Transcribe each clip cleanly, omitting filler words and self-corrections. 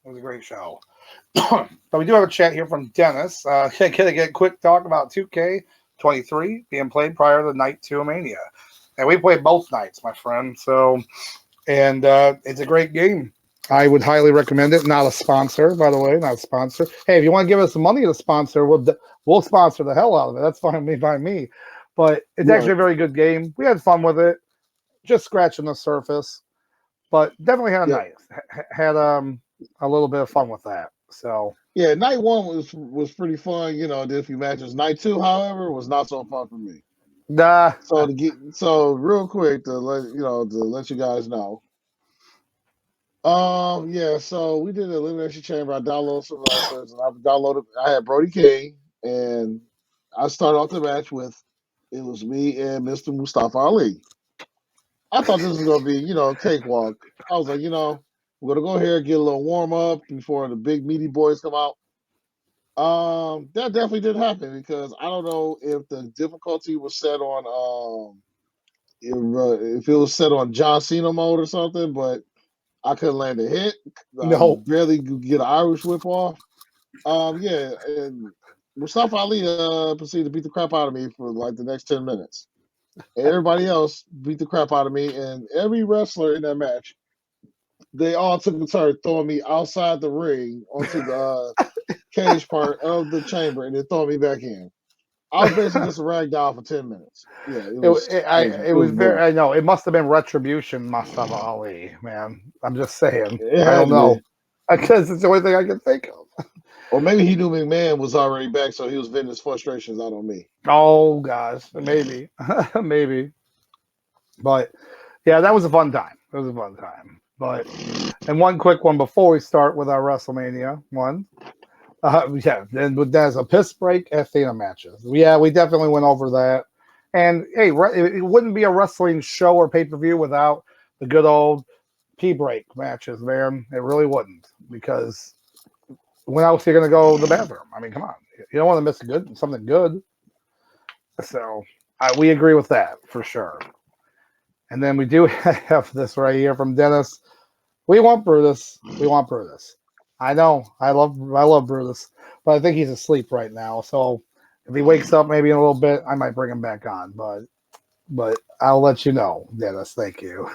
It was a great show. But we do have a chat here from Dennis. Can I get a quick talk about 2K23 being played prior to Night 2 Mania? And we played both nights, my friend. So, and it's a great game. I would highly recommend it. Not a sponsor, by the way, not a sponsor. Hey, if you want to give us some money to sponsor, we'll sponsor the hell out of it. That's fine by me. But it's actually a very good game. We had fun with it, just scratching the surface. But definitely had a night. Had a little bit of fun with that. So yeah, night one was pretty fun. Did a few matches. Night two, however, was not so fun for me. Nah. So real quick to let you guys know. Yeah, so we did the Elimination Chamber. I downloaded some wrestlers, and I had Brody King, and I started off the match with it was me and Mr. Mustafa Ali. I thought this was gonna be, cakewalk. I was like, we're gonna go here, get a little warm up before the big meaty boys come out. That definitely didn't happen because I don't know if the difficulty was set on if it was set on John Cena mode or something, but I couldn't land a hit. No. Barely get an Irish whip off. Yeah, and Mustafa Ali proceeded to beat the crap out of me for like the next 10 minutes. And everybody else beat the crap out of me, and every wrestler in that match, they all took a turn throwing me outside the ring onto the cage part of the chamber and then throwing me back in. I was basically just a rag doll for 10 minutes. Yeah, it was very. I know it must have been retribution, Mustafa Ali. Man, I'm just saying. I don't know because it's the only thing I can think of. Or maybe he knew McMahon was already back, so he was venting his frustrations out on me. Oh gosh, maybe, maybe. But yeah, that was a fun time. It was a fun time. But and one quick one before we start with our WrestleMania one. Then there's a piss break Athena matches. Yeah, we definitely went over that. And hey, it wouldn't be a wrestling show or pay-per-view without the good old pee break matches, man. It really wouldn't, because when else are you going to go to the bathroom? I mean, come on. You don't want to miss something good. So we agree with that for sure. And then we do have this right here from Dennis. We want Brutus. We want Brutus. I know. I love Brutus, but I think he's asleep right now. So if he wakes up maybe in a little bit, I might bring him back on. But I'll let you know, Dennis. Thank you.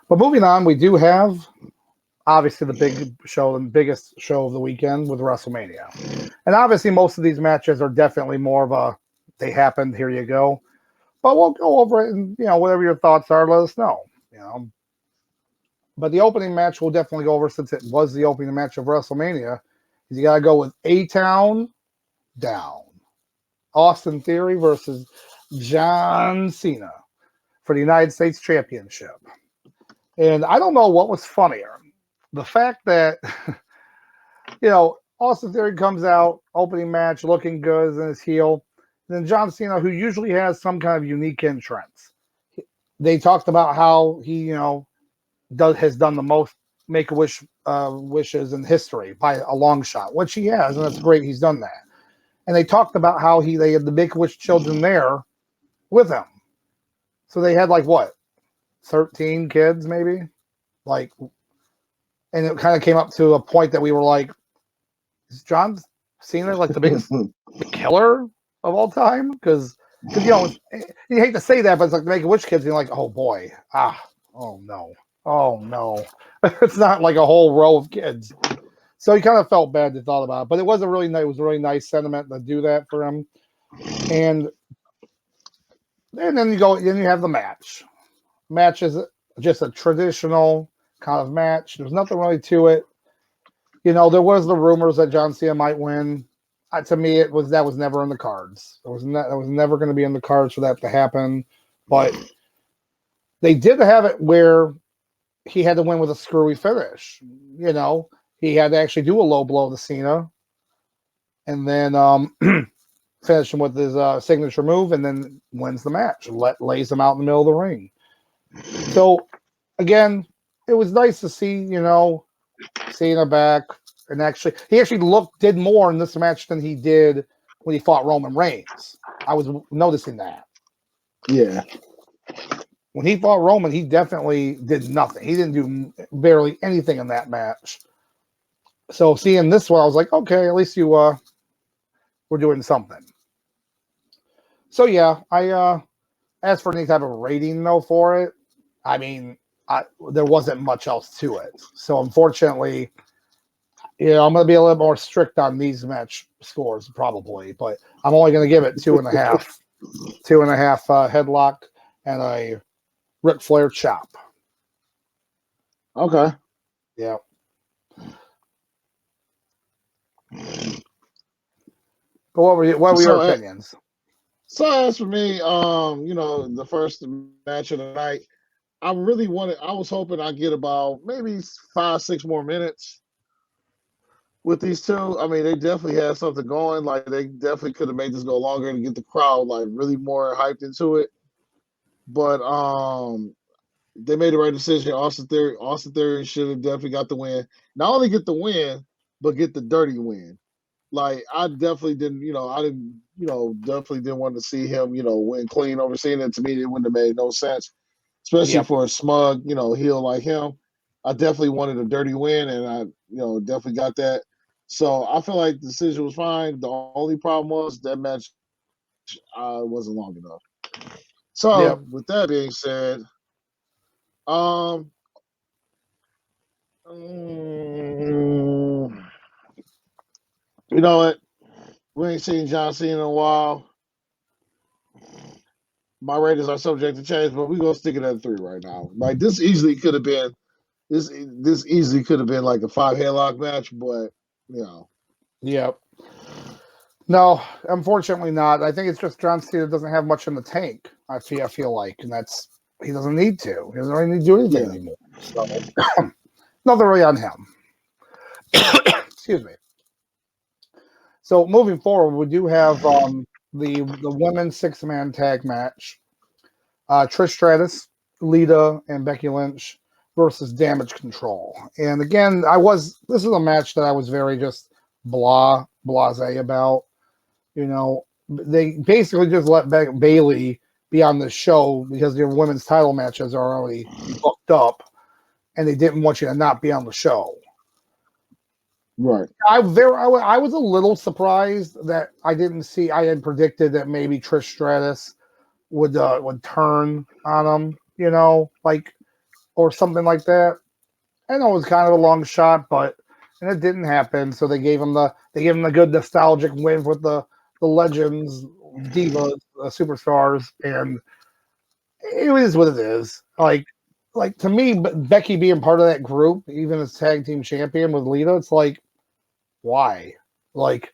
But moving on, we do have obviously the big show, the biggest show of the weekend with WrestleMania. And obviously most of these matches are definitely more of a they happened, here you go. But we'll go over it, and whatever your thoughts are, let us know. But the opening match we'll definitely go over, since it was the opening match of WrestleMania. Is you got to go with A-Town down. Austin Theory versus John Cena for the United States Championship. And I don't know what was funnier. The fact that, Austin Theory comes out, opening match, looking good as in his heel. And then John Cena, who usually has some kind of unique entrance. They talked about how he, has done the most Make-A-Wish wishes in history by a long shot, which he has, and that's great. He's done that. And they talked about how they had the Make-A-Wish children there with him. So they had 13 kids maybe? And it kind of came up to a point that we were like, is John Cena the biggest killer of all time? Because you hate to say that, but it's like the Make-A-Wish kids, and you're like, oh boy, oh no. It's not like a whole row of kids. So he kind of felt bad to thought about it. But it was a really nice sentiment to do that for him. And then you have the match. Match is just a traditional kind of match. There's nothing really to it. There was the rumors that John Cena might win. To me, that was never in the cards. That was never going to be in the cards for that to happen. But they did have it where he had to win with a screwy finish. He had to actually do a low blow to Cena and then finish him with his signature move, and then wins the match. Lays him out in the middle of the ring. So, again, it was nice to see, Cena back. And he did more in this match than he did when he fought Roman Reigns. I was noticing that. Yeah. when he fought Roman, he definitely did nothing. He didn't do barely anything in that match. So seeing this one, I was like, okay, at least you were doing something. So yeah, I as for any type of rating though for it, I mean, there wasn't much else to it. So unfortunately, I'm going to be a little more strict on these match scores probably, but I'm only going to give it 2.5, 2.5 headlock and a Ric Flair chop. Okay. Yeah. But what were your opinions? So as for me, the first match of the night, I was hoping I'd get about maybe 5-6 more minutes with these two. I mean, they definitely had something going. Like they definitely could have made this go longer and get the crowd like really more hyped into it. But they made the right decision. Austin Theory should have definitely got the win. Not only get the win, but get the dirty win. Like I definitely didn't, definitely didn't want to see him, win clean over Cena. To me, it wouldn't have made no sense, especially for a smug, heel like him. I definitely wanted a dirty win, and I, definitely got that. So I feel like the decision was fine. The only problem was that match wasn't long enough. So with that being said, you know what? We ain't seen John Cena in a while. My ratings are subject to change, but we're gonna stick it at 3 right now. Like this easily could have been like a 5 headlock match, but Yep. No, unfortunately not. I think it's just John Cena doesn't have much in the tank. I feel like, and he doesn't need to. He doesn't really need to do anything anymore. So nothing really on him. Excuse me. So moving forward, we do have the women's 6-man tag match. Trish Stratus, Lita, and Becky Lynch versus Damage Control. And again, this is a match that I was very just blase about. They basically just let Bayley be on the show because their women's title matches are already booked up, and they didn't want you to not be on the show. Right. I was a little surprised that I had predicted that maybe Trish Stratus would turn on him, or something like that. I know it was kind of a long shot, and it didn't happen. So they gave him the good nostalgic win with the legends, divas, superstars, and it is what it is. Like to me, Becky being part of that group, even as tag team champion with Lita, it's like, why? Like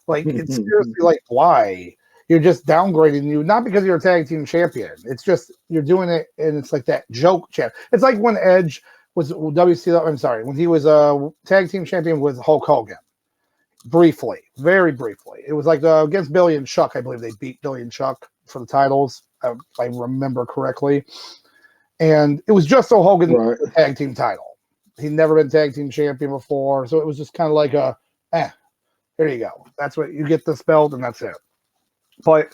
it's seriously like, why? You're just downgrading you, not because you're a tag team champion. It's just you're doing it, and it's like that joke champ. It's like when Edge was WCW. I'm sorry, when he was a tag team champion with Hulk Hogan. Briefly, very briefly. It was like against Billy and Chuck. I believe they beat Billy and Chuck for the titles, if I remember correctly. And it was just so Hogan got the tag team title. He'd never been tag team champion before, so it was just kind of like here you go. That's what you get this belt, and that's it. But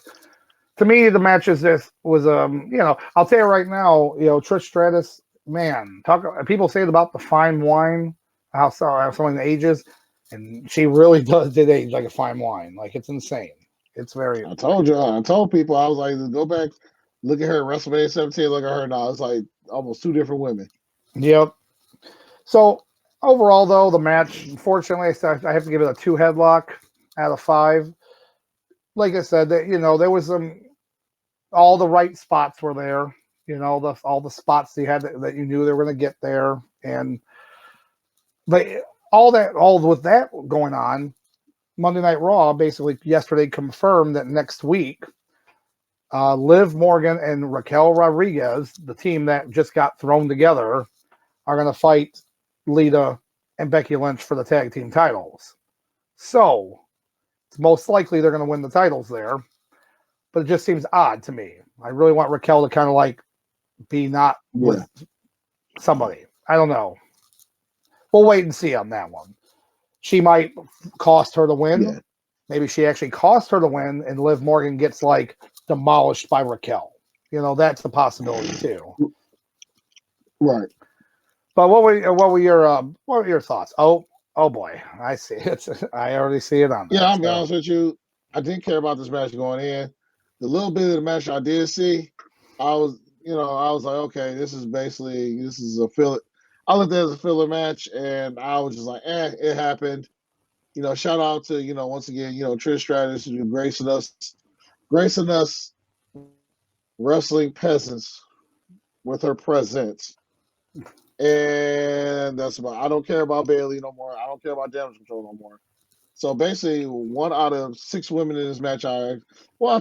to me, the match was I'll tell you right now, Trish Stratus, man, people say about the fine wine, how someone ages, and she really did age like a fine wine. Like it's insane. It's very. I told people, I was like, go back, look at her at WrestleMania 17, look at her now. It's like almost 2 different women. Yep. So overall, though, the match, unfortunately, I have to give it a 2 headlock out of 5. Like I said, that there was all the right spots were there. All the spots you had that you knew they were going to get there, but all with that going on, Monday Night Raw basically yesterday confirmed that next week, Liv Morgan and Raquel Rodriguez, the team that just got thrown together, are going to fight Lita and Becky Lynch for the tag team titles. So it's most likely they're going to win the titles there, but it just seems odd to me. I really want Raquel to kind of like be not with somebody. I don't know. We'll wait and see on that one. She might cost her the win. Yeah. Maybe she actually cost her the win, and Liv Morgan gets like demolished by Raquel. That's a possibility too. Right. But what were your thoughts? Oh boy, I see it. I already see it on Yeah, there. I'll be honest with you. I didn't care about this match going in. The little bit of the match I did see, I was like, okay, this is a filler. I looked at it as a filler match, and I was just like, it happened. Shout out to once again, Trish Stratus gracing us wrestling peasants with her presence. And that's about. I don't care about Bailey no more. I don't care about Damage Control no more. So basically, 1 out of 6 women in this match, I'll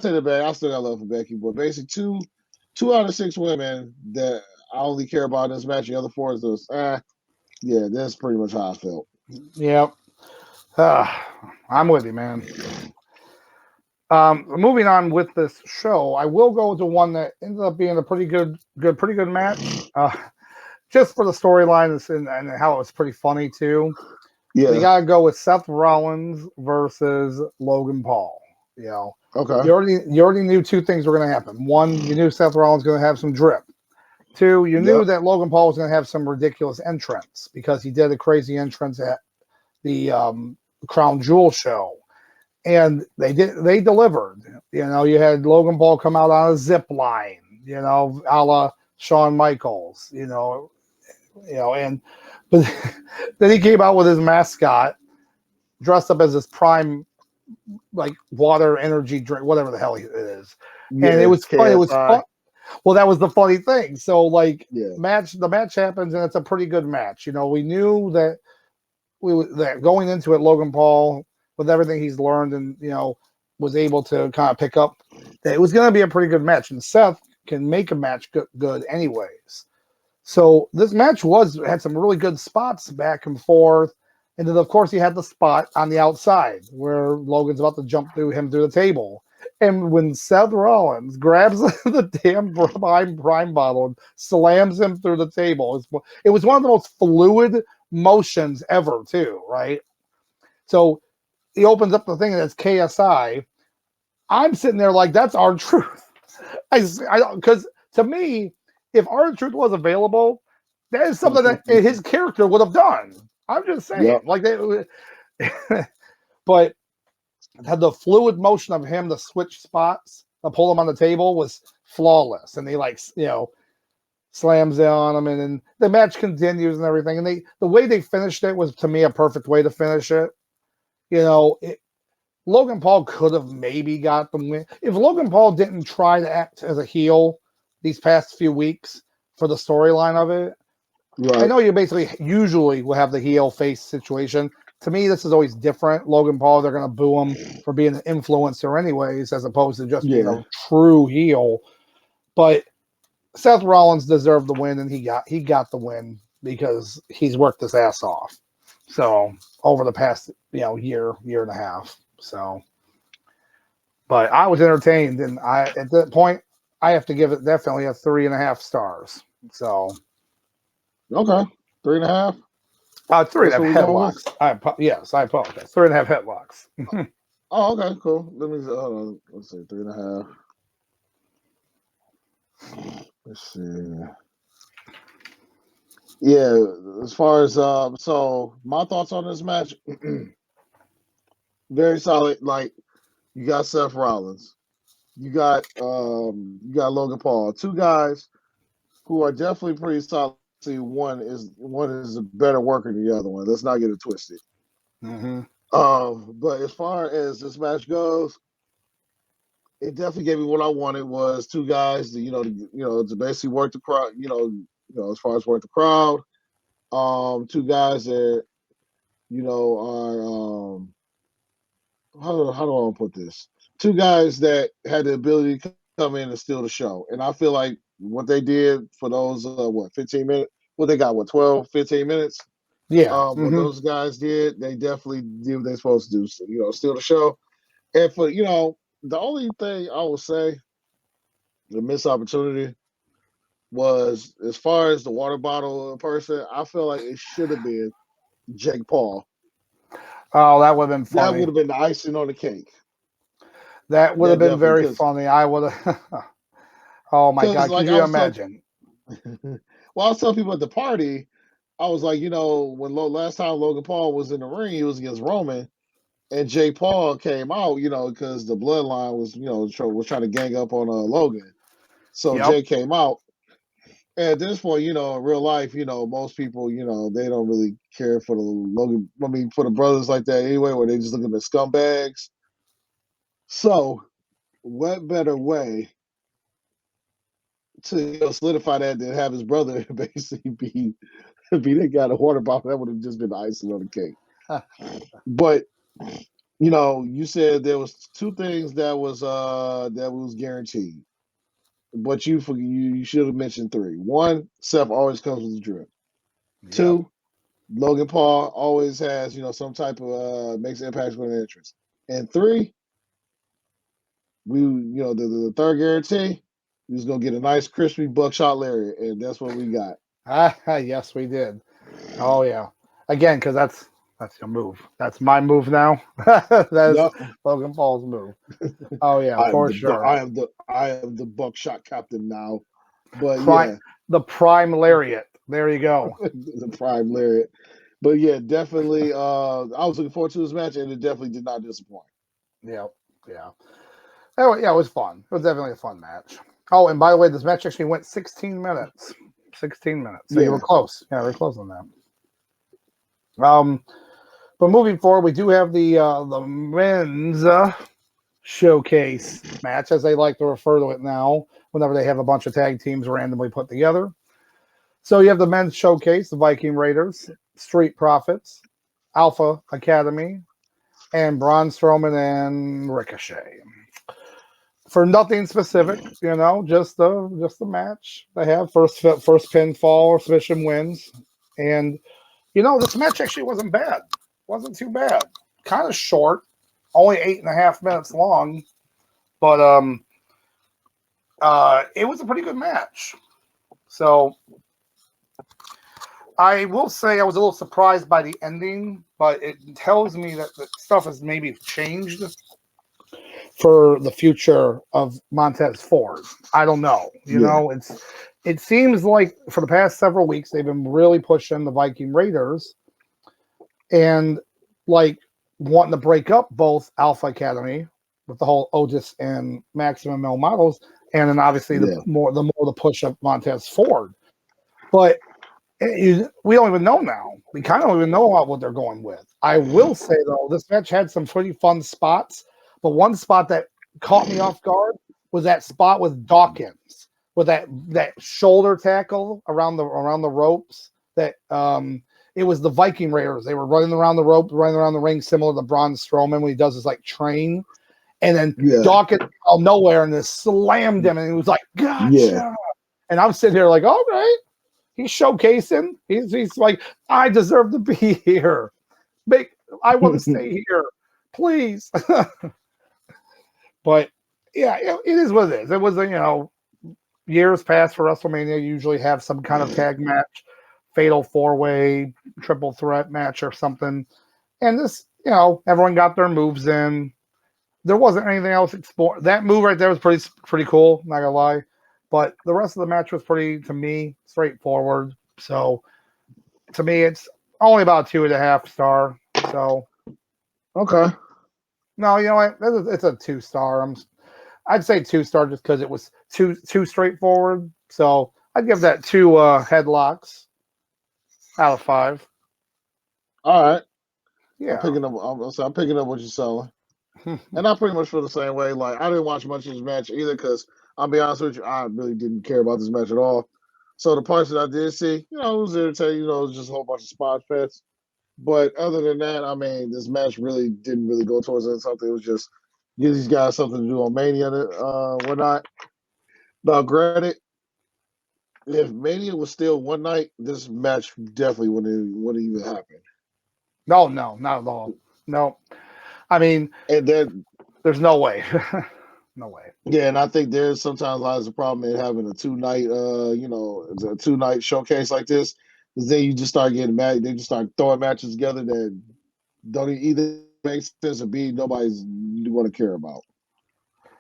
take it back. I still got love for Becky, but basically two out of 6 women that I only care about in this match. The other 4 is just, yeah, that's pretty much how I felt. Yep. I'm with you, man. Moving on with this show, I will go to one that ended up being a pretty good match. Just for the storyline and how it was pretty funny too. Yeah. We gotta go with Seth Rollins versus Logan Paul. Okay. You already knew 2 things were gonna happen. 1, you knew Seth Rollins was gonna have some drip. 2, you knew that Logan Paul was gonna have some ridiculous entrance because he did a crazy entrance at the Crown Jewel show. And they delivered. You had Logan Paul come out on a zip line, a la Shawn Michaels, but then he came out with his mascot dressed up as his prime, like, water energy drink, whatever the hell it is. Yeah, and it was KSI. fun. It was fun. Well, that was the funny thing. So, like, Yeah. the match happens, and it's a pretty good match. We knew that that going into it, Logan Paul, with everything he's learned and, was able to kind of pick up, that it was going to be a pretty good match. And Seth can make a match good anyways. So this match had some really good spots back and forth. And then, of course, he had the spot on the outside where Logan's about to jump through the table. And when Seth Rollins grabs the damn prime bottle and slams him through the table, it was one of the most fluid motions ever, too, right? So he opens up the thing and it's KSI. I'm sitting there like, that's R-Truth. Because to me, if R-Truth was available, that is something that his character would have done. I'm just saying, like but had the fluid motion of him to switch spots, to pull him on the table was flawless, and they slams it on him, and then the match continues and everything. And the way they finished it was, to me, a perfect way to finish it. Logan Paul could have maybe got the win if Logan Paul didn't try to act as a heel these past few weeks for the storyline of it. Right. I know you usually will have the heel face situation. To me, this is always different. Logan Paul, they're going to boo him for being an influencer anyways, as opposed to just being a true heel. But Seth Rollins deserved the win, and he got the win because he's worked his ass off. So over the past year and a half. So, but I was entertained, and at that point I have to give it definitely a 3.5 stars. So. Okay, 3.5. 3.5 headlocks. Yes, I apologize. 3.5 headlocks. Oh, okay, cool. Let me let's see, 3.5. Let's see. Yeah, as far as so my thoughts on this match, very solid. Like, you got Seth Rollins, you got Logan Paul, 2 guys who are definitely pretty solid. See, one is a better worker than the other one. Let's not get it twisted. Mm-hmm. But as far as this match goes, it definitely gave me what I wanted, was 2 guys that, to basically work the crowd, as far as work the crowd. 2 guys that, are how do I want to put this? 2 guys that had the ability to come in and steal the show. And I feel like what they did for those 15 minutes, they got 12, 15 minutes. Yeah. What those guys did, they definitely did what they're supposed to do. So, steal the show. And for the only thing I will say, the missed opportunity, was as far as the water bottle person. I feel like it should have been Jake Paul. Oh, that would have been funny. That would have been the icing on the cake. That would have been very funny. I would have. Oh my Because God, could like I you was telling, imagine? well, I was telling people at the party, I was like, when last time Logan Paul was in the ring, he was against Roman, and Jay Paul came out, because the bloodline was, was trying to gang up on Logan. So Yep. Jay came out. And at this point, in real life, most people, they don't really care for the Logan. I mean, for the brothers like that anyway, where they just look at the scumbags. So, what better way to solidify that than have his brother basically be the guy to water bottle? That would have just been the icing on the cake. But you said there was two things that was guaranteed, but you should have mentioned three. One, Seth always comes with the drip. Yep. Two, Logan Paul always has some type of makes an impact with an entrance. And three, the third guarantee, we was gonna get a nice crispy buckshot lariat, and that's what we got. Yes, we did. Oh yeah. Again, because that's your move. That's my move now. That's Yep. Logan Paul's move. Oh yeah, I am for the sure. I am the buckshot captain now. But Prime yeah, the prime lariat. There you go. the prime lariat. But yeah, definitely. I was looking forward to this match, and it definitely did not disappoint. Yeah, yeah. Oh yeah, it was fun. It was definitely a fun match. Oh, and by the way, this match actually went 16 minutes. 16 minutes. So you were Yeah, close. Yeah, we were close on that. But moving forward, we do have the men's showcase match, as they like to refer to it now, whenever they have a bunch of tag teams randomly put together. So you have the men's showcase, the Viking Raiders, Street Profits, Alpha Academy, and Braun Strowman and Ricochet. For nothing specific, just the match they have. First pinfall, submission wins, and this match actually wasn't bad. Wasn't too bad. Kind of short, only 8.5 minutes long, but it was a pretty good match. So I will say I was a little surprised by the ending, but it tells me that the stuff has maybe changed for the future of Montez Ford. I don't know. yeah, It seems like for the past several weeks they've been really pushing the Viking Raiders and like wanting to break up both Alpha Academy with the whole Otis and Maximum Male models, and then obviously the yeah, more the push of Montez Ford. But we don't even know now. We kind of don't even know what they're going with. I will say though, this match had some pretty fun spots, but one spot that caught me off guard was that spot with Dawkins with that shoulder tackle around the ropes. That it was the Viking Raiders. They were running around the rope, running around the ring, similar to Braun Strowman when he does his like train. And then yeah, Dawkins out of nowhere and just slammed him, and he was like, yeah. "Gotcha!" And I'm sitting here like, "All right." He's showcasing. He's like, I deserve to be here. I want to stay here, please. But yeah, it is what it is. It was years past for WrestleMania. You usually have some kind of tag match, fatal 4-way, triple threat match or something. And this, everyone got their moves in. There wasn't anything else explored. That move right there was pretty cool. Not gonna lie. But the rest of the match was pretty, to me, straightforward. So to me, it's only about 2.5 star. So Okay. no, you know what? It's a 2 star. I'd say 2 star just because it was too straightforward. So I'd give that 2 headlocks out of 5. All right. I'm Yeah. picking up. I'm picking up what you're selling, and I pretty much feel the same way. Like I didn't watch much of this match either because I'll be honest with you, I really didn't care about this match at all. So the parts that I did see, it was entertaining. It was just a whole bunch of spot fest. But other than that, I mean, this match really didn't really go towards something. It was just give these guys something to do on Mania, whatnot. Now, granted, if Mania was still one night, this match definitely wouldn't even happen. No, not at all. No. I mean, And then, there's no way. No way. yeah, and I think there's sometimes lies a problem in having a 2 night, a 2 night showcase like this. Because then you just start getting mad. They just start throwing matches together that don't either make sense or B, nobody's going to care about.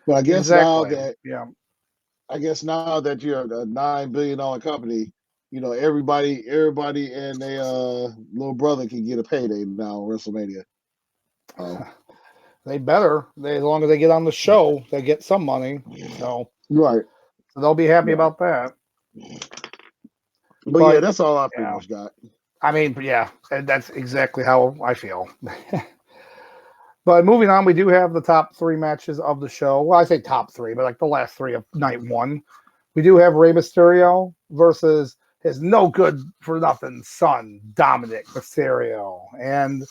But I guess now Exactly. that Yeah. I guess now that you're a $9 billion company, everybody and their little brother can get a payday now on WrestleMania. Oh, They better. As long as they get on the show, they get some money. So right. they'll be happy Right. about that. But yeah, that's all I pretty much got. I mean, yeah, and that's exactly how I feel. But moving on, we do have the top 3 matches of the show. Well, I say top 3, but like the last 3 of night 1. We do have Rey Mysterio versus his no good for nothing son, Dominic Mysterio. And,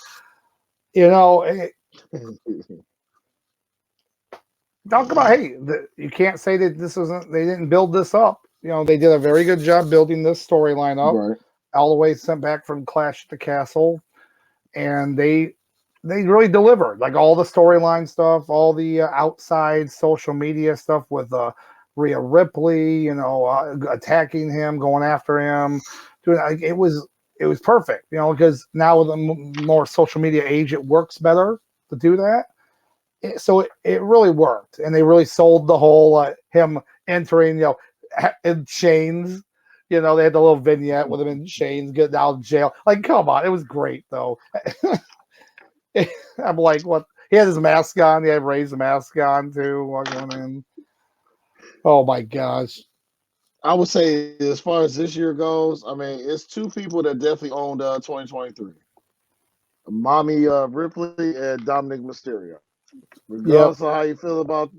talk about, hey, you can't say that they didn't build this up. They did a very good job building this storyline up. Right. All the way sent back from Clash at the Castle. And they really delivered, like all the storyline stuff, all the outside social media stuff with Rhea Ripley, attacking him, going after him, doing it was perfect, because now with a more social media age, it works better to do that. So it really worked, and they really sold the whole him entering, in chains. They had the little vignette with him in chains, getting out of jail. Like, come on, it was great though. I'm like, what? He had his mask on. He had Ray's mask on too while going in. Oh my gosh. I would say, as far as this year goes, I mean, it's 2 people that definitely owned 2023. Mommy Ripley and Dominic Mysterio. Regardless of how you feel about,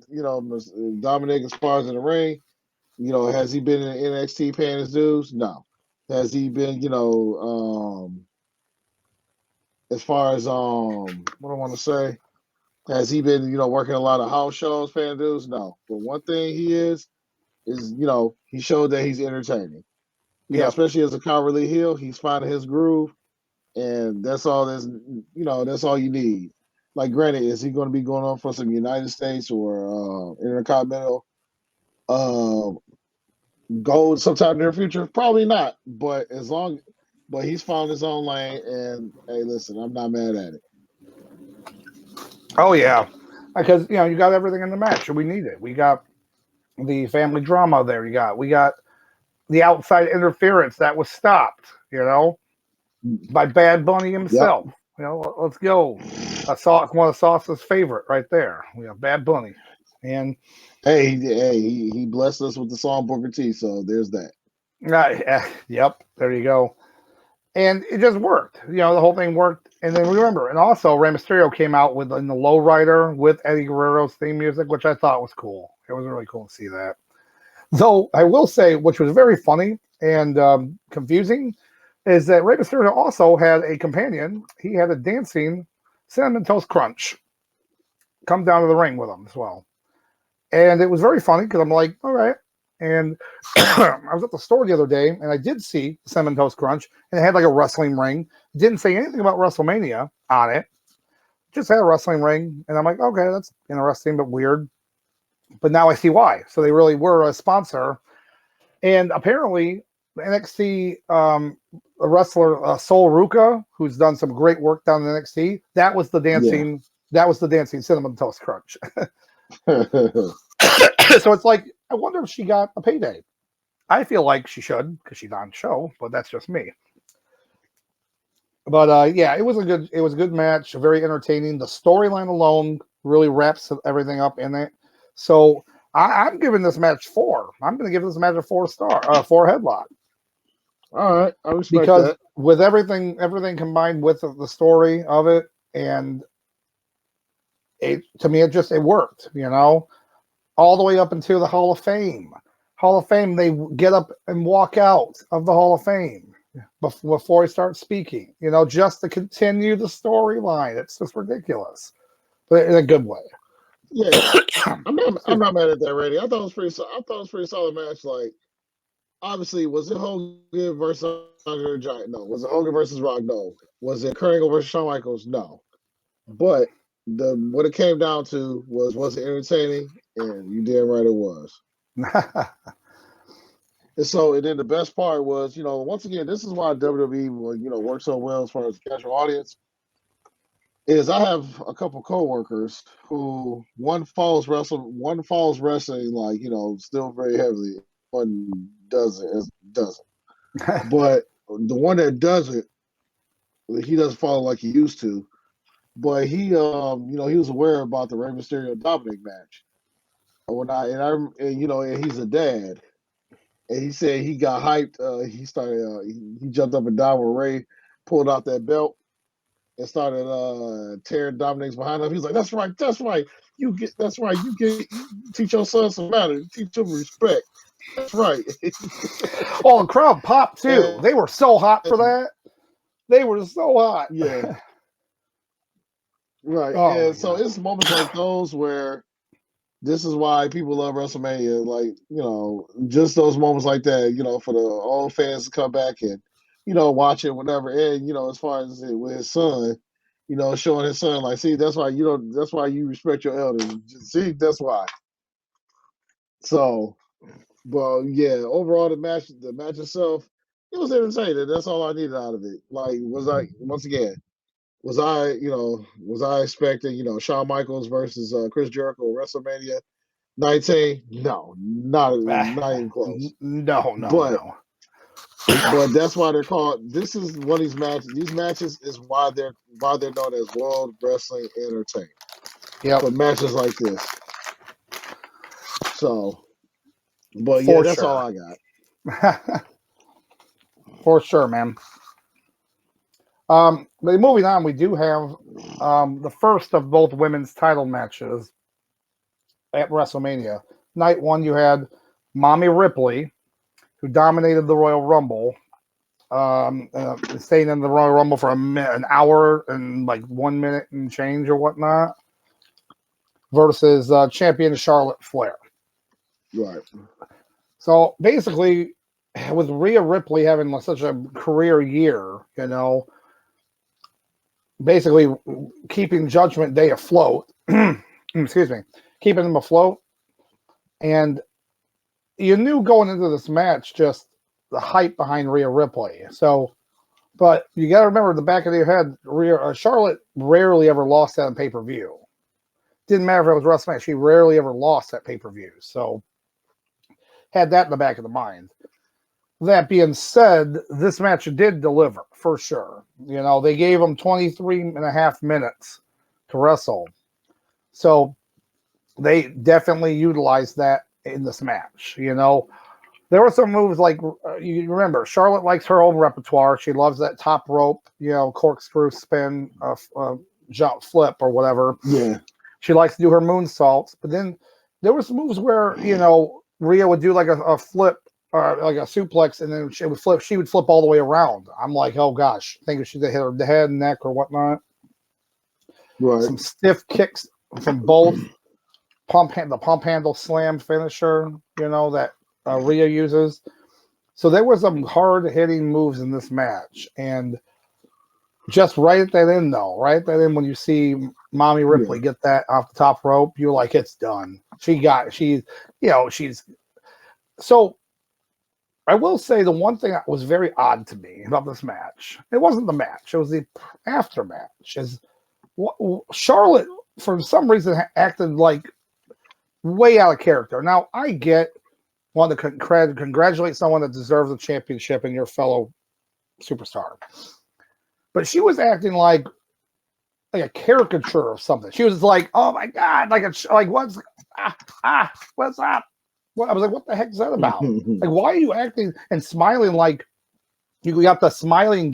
Dominic as far as in the ring, has he been in NXT paying his dues? No. Has he been, as far as what I want to say, has he been, working a lot of house shows paying dues? No. But one thing he is, he showed that he's entertaining. Especially as a cowardly heel, he's finding his groove, and that's all. That's all you need. Like, granted, is he going to be going on for some United States or Intercontinental gold sometime in the future? Probably not. But he's found his own lane, and hey, listen, I'm not mad at it. Oh yeah, because you got everything in the match, and we need it. We got the family drama there. We got the outside interference that was stopped. By Bad Bunny himself. Yep. Let's go. One of Sauce's favorite right there. We have Bad Bunny, and he blessed us with the song Booker T. So there's that. Yep, there you go. And it just worked. The whole thing worked. And then remember, and also Rey Mysterio came out with in the Lowrider with Eddie Guerrero's theme music, which I thought was cool. It was really cool to see that. Though I will say, which was very funny and confusing, is that Rey Mysterio also had a companion. He had a dancing Cinnamon Toast Crunch come down to the ring with him as well. And it was very funny because I'm like, all right. And I was at the store the other day, and I did see Cinnamon Toast Crunch, and it had like a wrestling ring. It didn't say anything about WrestleMania on it. Just had a wrestling ring. And I'm like, okay, that's interesting, but weird. But now I see why. So they really were a sponsor. And apparently, NXT wrestler Sol Ruca, who's done some great work down in NXT, that was the dancing. Yeah. That was the dancing Cinnamon Toast Crunch. So it's like, I wonder if she got a payday. I feel like she should because she's on show, but that's just me. But yeah, it was a good match, very entertaining. The storyline alone really wraps everything up in it. So I'm giving this match 4. I'm going to give this match a 4-star, 4 headlock. All right, I respect because that. With everything combined with the story of it, and to me, it worked. All the way up until the Hall of Fame. Hall of Fame, they get up and walk out of the Hall of Fame before he starts speaking. Just to continue the storyline. It's just ridiculous, but in a good way. Yeah, I'm not mad at that, Randy. I thought it was pretty solid match. Like, obviously, was it Hogan versus Andre the Giant? No. Was it Hogan versus Rock? No. Was it Kurt Angle versus Shawn Michaels? No. But what it came down to was it entertaining? And you damn right it was. And then the best part was, once again, this is why WWE works so well as far as the casual audience. is I have a couple coworkers who one follows wrestling like still very heavily. One doesn't. But the one that doesn't, he doesn't follow like he used to. But he he was aware about the Rey Mysterio Dominic match. And he's a dad, and he said he got hyped. He jumped up and down when Ray pulled out that belt and started tearing Dominic's behind him. He's like, "That's right, that's right. That's right. You teach your son some manners, teach him respect. That's right." Oh, the crowd popped too. And, they were so hot for that. They were so hot. Yeah. Right. Oh, And so it's moments like those where this is why people love WrestleMania. Like, just those moments like that, for the old fans to come back and, watch it, whatever. And, as far as with his son, showing his son, like, see, that's why you respect your elders. See, that's why. So, but yeah, overall, the match itself, it was entertaining. That's all I needed out of it. Like, was I expecting, Shawn Michaels versus Chris Jericho at WrestleMania 19? No, not even close. No. But that's why they're called. This is one of these matches. These matches is why they're known as World Wrestling Entertainment. Yep. For matches like this. So, but yeah, that's all I got. For sure, man. But moving on, we do have the first of both women's title matches at WrestleMania. Night one, you had Mommy Ripley, who dominated the Royal Rumble, staying in the Royal Rumble for an hour and like 1 minute and change or whatnot, versus champion Charlotte Flair. Right. So basically, with Rhea Ripley having such a career year, basically keeping Judgment Day afloat, excuse me, keeping them afloat. And you knew going into this match just the hype behind Rhea Ripley. So, but you got to remember the back of your head, Charlotte rarely ever lost that on pay-per-view. Didn't matter if it was WrestleMania. She rarely ever lost that pay-per-view. So, had that in the back of the mind. That being said, this match did deliver for sure. They gave them 23 and a half minutes to wrestle. So they definitely utilized that in this match. There were some moves like, you remember, Charlotte likes her own repertoire. She loves that top rope, corkscrew spin, jump flip or whatever. Yeah. She likes to do her moonsaults. But then there were some moves where, Rhea would do like a flip, or like a suplex, and then she would flip all the way around. I'm like, oh gosh, I think she'd hit her head, neck, or whatnot. Right. Some stiff kicks from both. The pump handle slam finisher, that Rhea uses. So there were some hard hitting moves in this match, and just right at that end, when you see Mommy Ripley get that off the top rope, you're like, it's done. She's. So I will say the one thing that was very odd to me about this match, it wasn't the match, it was the after match, is Charlotte, for some reason, acted like way out of character. Now, I get wanting to congratulate someone that deserves a championship and your fellow superstar. But she was acting like a caricature of something. She was like, oh my God, what's up? I was like, what the heck is that about? Like, why are you acting and smiling like you got the smiling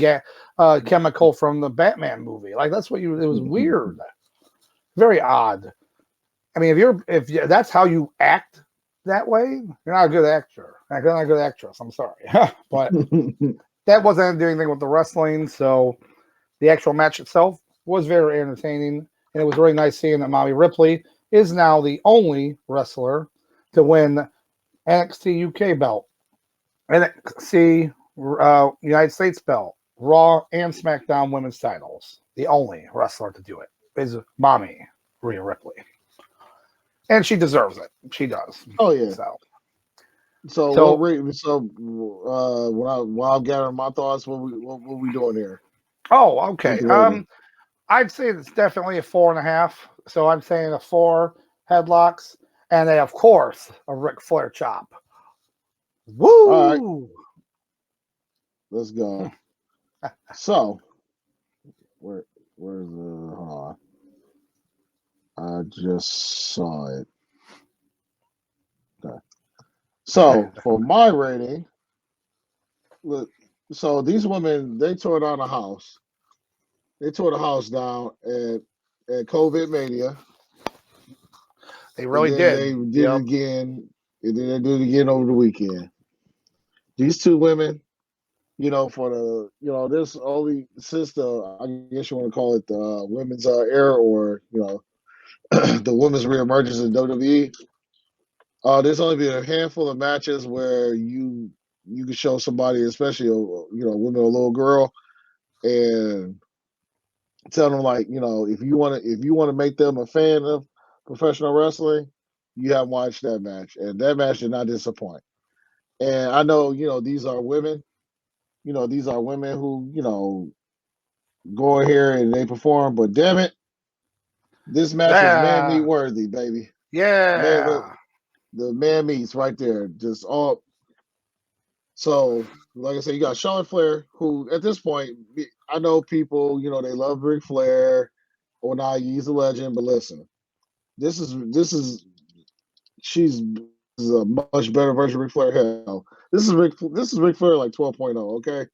chemical from the Batman movie? Like, that's it was weird. Very odd. I mean, if that's how you act that way, you're not a good actor. You're not a good actress. I'm sorry. But that wasn't doing anything with the wrestling. So the actual match itself was very entertaining. And it was really nice seeing that Mommy Ripley is now the only wrestler to win NXT UK belt, NXT United States belt, Raw and SmackDown women's titles. The only wrestler to do it is Mommy Rhea Ripley. And she deserves it. She does. Oh yeah. So while I'm gathering my thoughts, what we doing here? Oh, okay. I'd say it's definitely a 4.5. So I'm saying a 4 headlocks, and then of course a Ric Flair chop. All right, Woo! let's go. So, where's the? Hold on. I just saw it. Okay. So for my rating, look. So these women, they tore down a house. They tore the house down at COVID Mania, They and really then did. they did it Yep. again, and then they did it again over the weekend. These two women, for the, this only since the, I guess you want to call it the women's era, or the women's reemergence in WWE. There's only been a handful of matches where you can show somebody, especially women or a little girl, and tell them, like, if you want to make them a fan of professional wrestling, you have watched that match, and that match did not disappoint. And I know, these are women. These are women who go in here and they perform, but damn it, this match was man meat Yeah. worthy, baby. Man, look, Yeah. the man meats right there, just all. So, like I said, you got Charlotte Flair, who at this point, I know people, they love Ric Flair, or now he's a legend. But listen, this is she's this is a much better version of Ric Flair. Hell, this is Ric Flair like 12.0. Okay,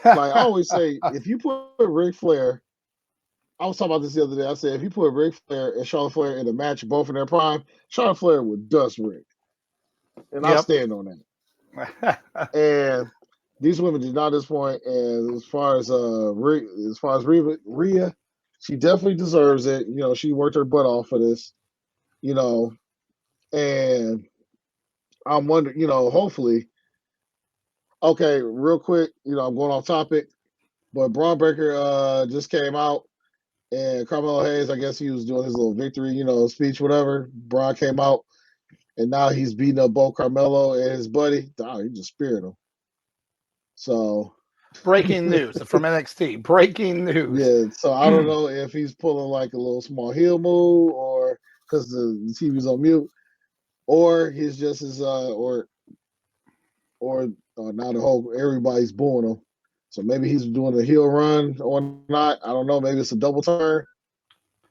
like I always say, if you put Ric Flair, I was talking about this the other day. I said if you put Ric Flair and Charlotte Flair in a match, both in their prime, Charlotte Flair would dust Ric, and I'll Yep. stand on that. And these women did not disappoint. And as far as Rhea, she definitely deserves it. She worked her butt off for this. You know, and I'm wondering. Hopefully. Okay, real quick. I'm going off topic, but Braun Breaker just came out, and Carmelo Hayes, I guess he was doing his little victory, speech, whatever. Braun came out, and now he's beating up both Carmelo and his buddy. Oh, he just speared him. So Breaking news from NXT. Breaking news. yeah, so I don't know if he's pulling like a little small heel move, or because the TV's on mute, or he's just as or now the whole everybody's booing him. So maybe he's doing a heel run or not. I don't know. Maybe it's a double turn.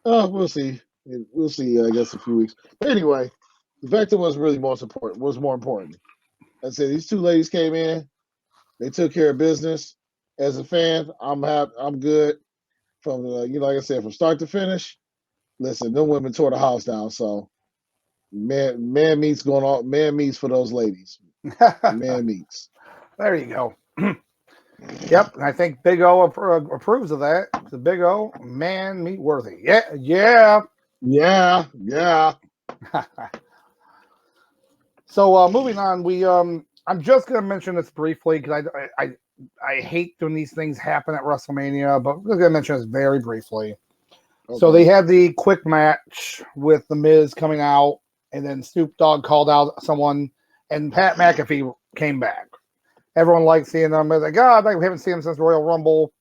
We'll see. We'll see. I guess a few weeks. But anyway, the Vector was really most important. Was more important. I said these two ladies came in. They took care of business. As a fan, I'm happy. I'm good. From like I said, from start to finish. Listen, them women tore the house down. So man meets going on. Man meets for those ladies. Man meets. There you go. Yep, and I think Big O approves of that. The Big O, man meat worthy. Yeah, yeah. Yeah. So moving on, I'm just gonna mention this briefly because I hate when these things happen at WrestleMania, but I'm gonna mention this very briefly. Okay. So they had the quick match with The Miz coming out, and then Snoop Dogg called out someone, and Pat McAfee came back. Everyone liked seeing them. They're like, God, we haven't seen him since Royal Rumble.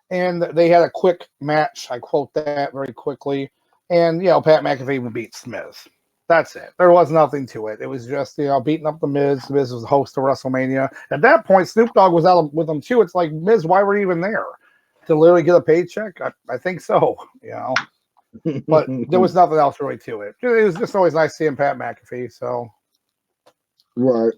And they had a quick match. I quote that very quickly. And, Pat McAfee beat Miz. That's it. There was nothing to it. It was just, beating up The Miz. The Miz was the host of WrestleMania. At that point, Snoop Dogg was out with them, too. It's like, Miz, why were you even there? To literally get a paycheck? I think so, But there was nothing else really to it. It was just always nice seeing Pat McAfee, so. Right.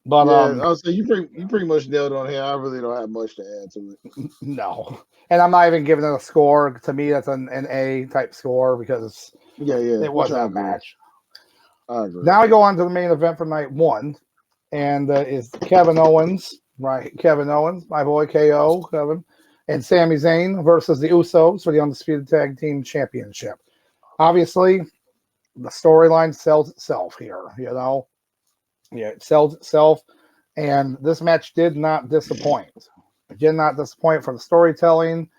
But yeah, I'll say you pretty much nailed it on here. I really don't have much to add to it. No, and I'm not even giving it a score. To me, that's an A type score because it wasn't a match. I agree. Now I go on to the main event for night one, and is Kevin Owens, right? Kevin Owens, my boy KO, Kevin, and Sami Zayn versus the Usos for the Undisputed Tag Team Championship. Obviously, the storyline sells itself here. Yeah, it sells itself. And this match did not disappoint. It did not disappoint for the storytelling,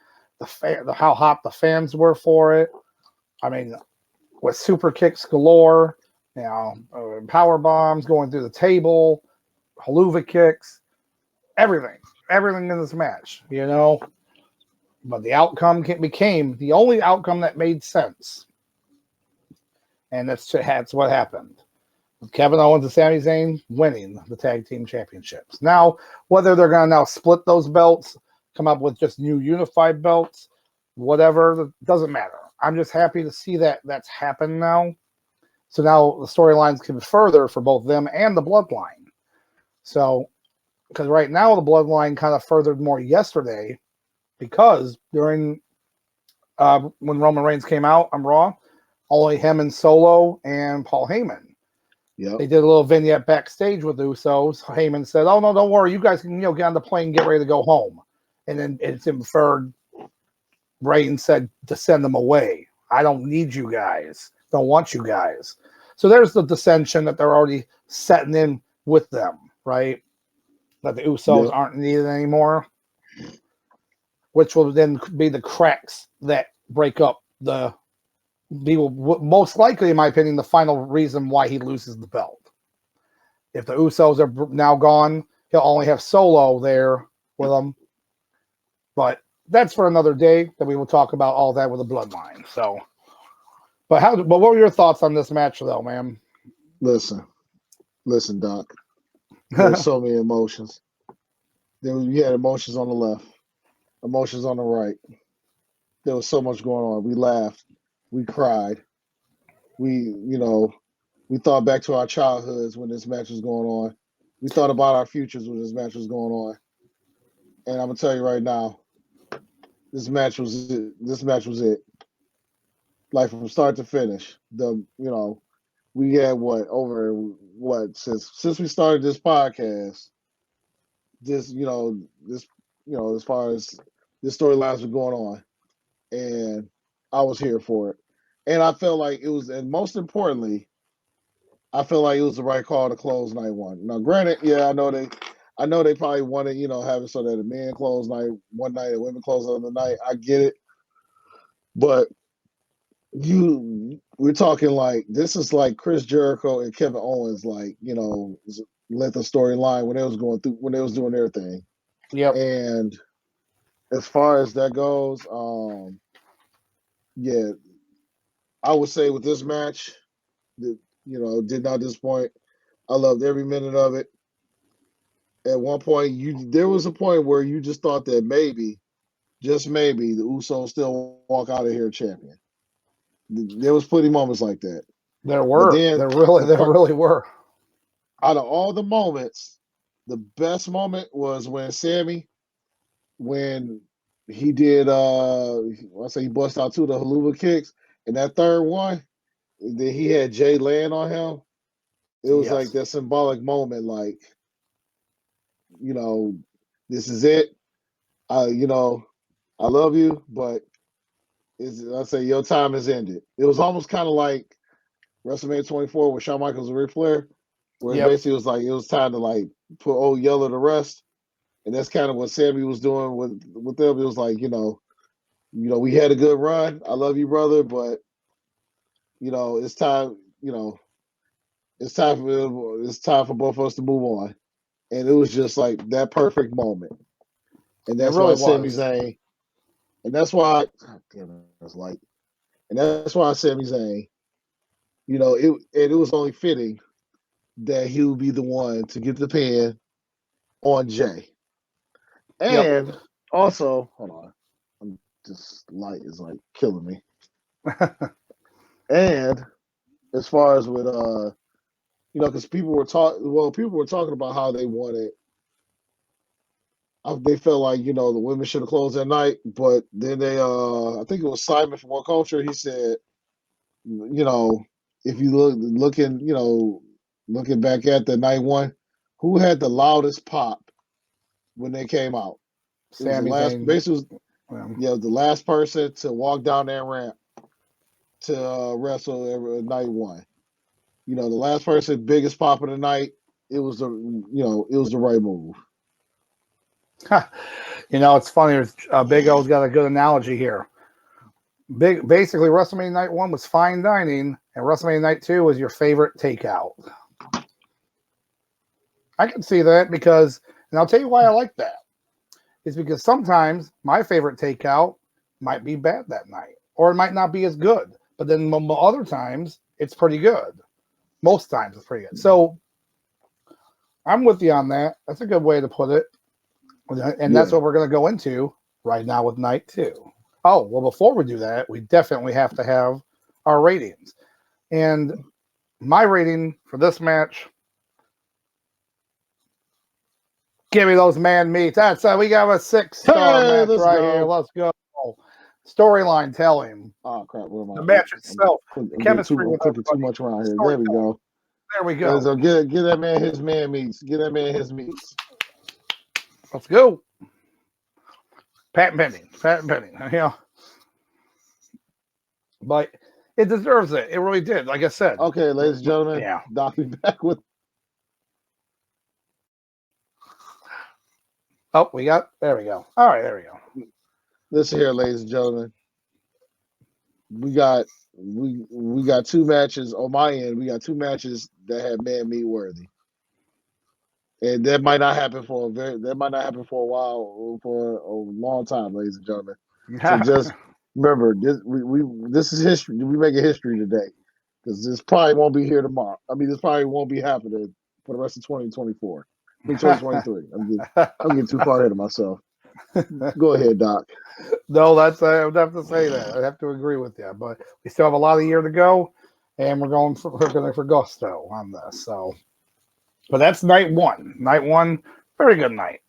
how hot the fans were for it. I mean, with super kicks galore, power bombs going through the table, haluva kicks, everything in this match. But the outcome became the only outcome that made sense. And that's what happened. With Kevin Owens and Sami Zayn winning the tag team championships. Now, whether they're going to now split those belts, come up with just new unified belts, whatever, doesn't matter. I'm just happy to see that that's happened now. So now the storylines can further for both them and the Bloodline. So, because right now the Bloodline kind of furthered more yesterday, because during when Roman Reigns came out on Raw, only him and Solo and Paul Heyman. Yep. They did a little vignette backstage with the Usos. Heyman said, "Oh no, don't worry, you guys can get on the plane, and get ready to go home." And then it's inferred Reigns said to send them away. I don't need you guys. Don't want you guys. So there's the dissension that they're already setting in with them, right? That the Usos aren't needed anymore, which will then be the cracks that break up the most likely, in my opinion, the final reason why he loses the belt. If the Usos are now gone, he'll only have Solo there with him. But that's for another day that we will talk about all that with the Bloodline. So, but what were your thoughts on this match, though, man? Listen, Doc. There's so many emotions. You had emotions on the left, emotions on the right. There was so much going on. We laughed, we cried, we thought back to our childhoods when this match was going on. We thought about our futures when this match was going on. And I'm gonna tell you right now, this match was it. Like from start to finish. We had since we started this podcast, as far as this storylines were going on, and I was here for it. And I felt like it was, and most importantly, I feel like it was the right call to close night one. Now, granted, I know they probably wanted, have it so that the men close night one night and women close another night. I get it, but we're talking like this is like Chris Jericho and Kevin Owens, like length of storyline when they was doing their thing. Yep. And as far as that goes, I would say with this match, did not disappoint. I loved every minute of it. At one point, there was a point where you just thought that maybe, just maybe, the Usos still walk out of here champion. There was plenty moments like that. There were. There really were. Out of all the moments, the best moment was when he did he bust out two of the haluva kicks, and that third one, then he had Jay laying on him. It was like that symbolic moment, like, this is it. I love you, but I say your time has ended. It was almost kind of like WrestleMania 24 with Shawn Michaels and Ric Flair, where it basically was like it was time to like put old Yeller to rest, and that's kind of what Sammy was doing with them. It was like we had a good run. I love you, brother, but it's time. It's time for both of us to move on, and it was just like that perfect moment, and that's why Sami Zayn, and that's why Sami Zayn. It was only fitting that he would be the one to get the pin on Jay. And also, hold on, this light is like killing me. And as far as with because people were talking about how they wanted. They felt like the women should have closed that night, but then they I think it was Simon from One Culture. He said, if you looking back at the night one, who had the loudest pop when they came out? Sami Zayn. The last person to walk down that ramp to wrestle night one. The last person, biggest pop of the night. It was the right move. It's funny. Big O's got a good analogy here. Basically, WrestleMania Night 1 was fine dining, and WrestleMania Night 2 was your favorite takeout. I can see that and I'll tell you why I like that. is because sometimes my favorite takeout might be bad that night, or it might not be as good. But then other times it's pretty good. Most times it's pretty good. So I'm with you on that. That's a good way to put it. And that's what we're going to go into right now with night 2. Oh, well, before we do that, we definitely have to have our ratings. And my rating for this match, give me those man meats. That's we got a 6-star match right here. Let's go. Storyline telling. Oh crap! Where am I? The match itself, I'm chemistry with clicking too much around here. There we go. There we go. So get that man his man meats. Get that man his meats. Let's go. Patent pending. Yeah. But it deserves it. It really did. Like I said. Okay, ladies and gentlemen. Yeah. Doc be back with. Oh, there we go. All right, there we go. Listen here, ladies and gentlemen. We got 2 matches on my end. We got 2 matches that have man meat worthy. And that might not happen for a while, for a long time, ladies and gentlemen. So just remember, this is history. We making history today, because this probably won't be here tomorrow. I mean, this probably won't be happening for the rest of 2024. 2023. I'm getting too far ahead of myself. Go ahead, Doc. No, I would have to say that. I have to agree with you, but we still have a lot of year to go, and we're going for gusto on this. So, but that's night 1. Night 1, very good night.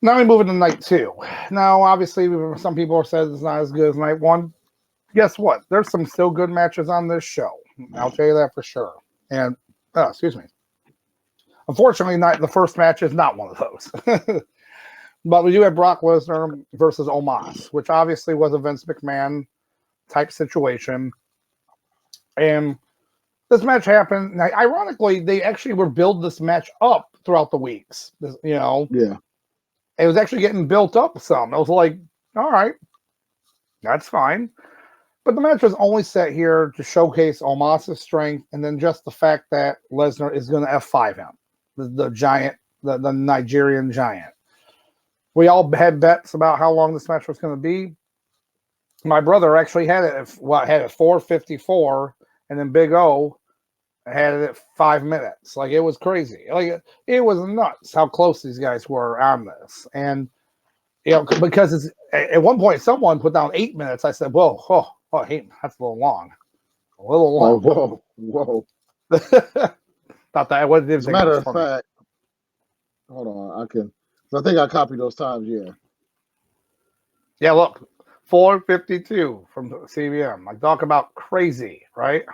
Now we move into night 2. Now, obviously, some people have said it's not as good as night 1. Guess what? There's some still good matches on this show. I'll tell you that for sure. And excuse me. Unfortunately, the first match is not one of those. But we do have Brock Lesnar versus Omos, which obviously was a Vince McMahon type situation. And this match happened. Now, ironically, they actually were building this match up throughout the weeks. Yeah. It was actually getting built up some. I was like, all right, that's fine. But the match was only set here to showcase Omos' strength, and then just the fact that Lesnar is going to F5 him, the giant, the Nigerian giant. We all had bets about how long this match was going to be. My brother actually had it at 4:54, and then Big O had it at 5 minutes. Like, it was crazy. Like, it was nuts how close these guys were on this. And because it's at one point someone put down 8 minutes. I said, "Whoa, that's a little long, a little long." Oh, whoa. Thought that I wasn't. As a matter of fact, hold on, I think I copied those times. Yeah, look, 4:52 from CBM. Like, talk about crazy, right?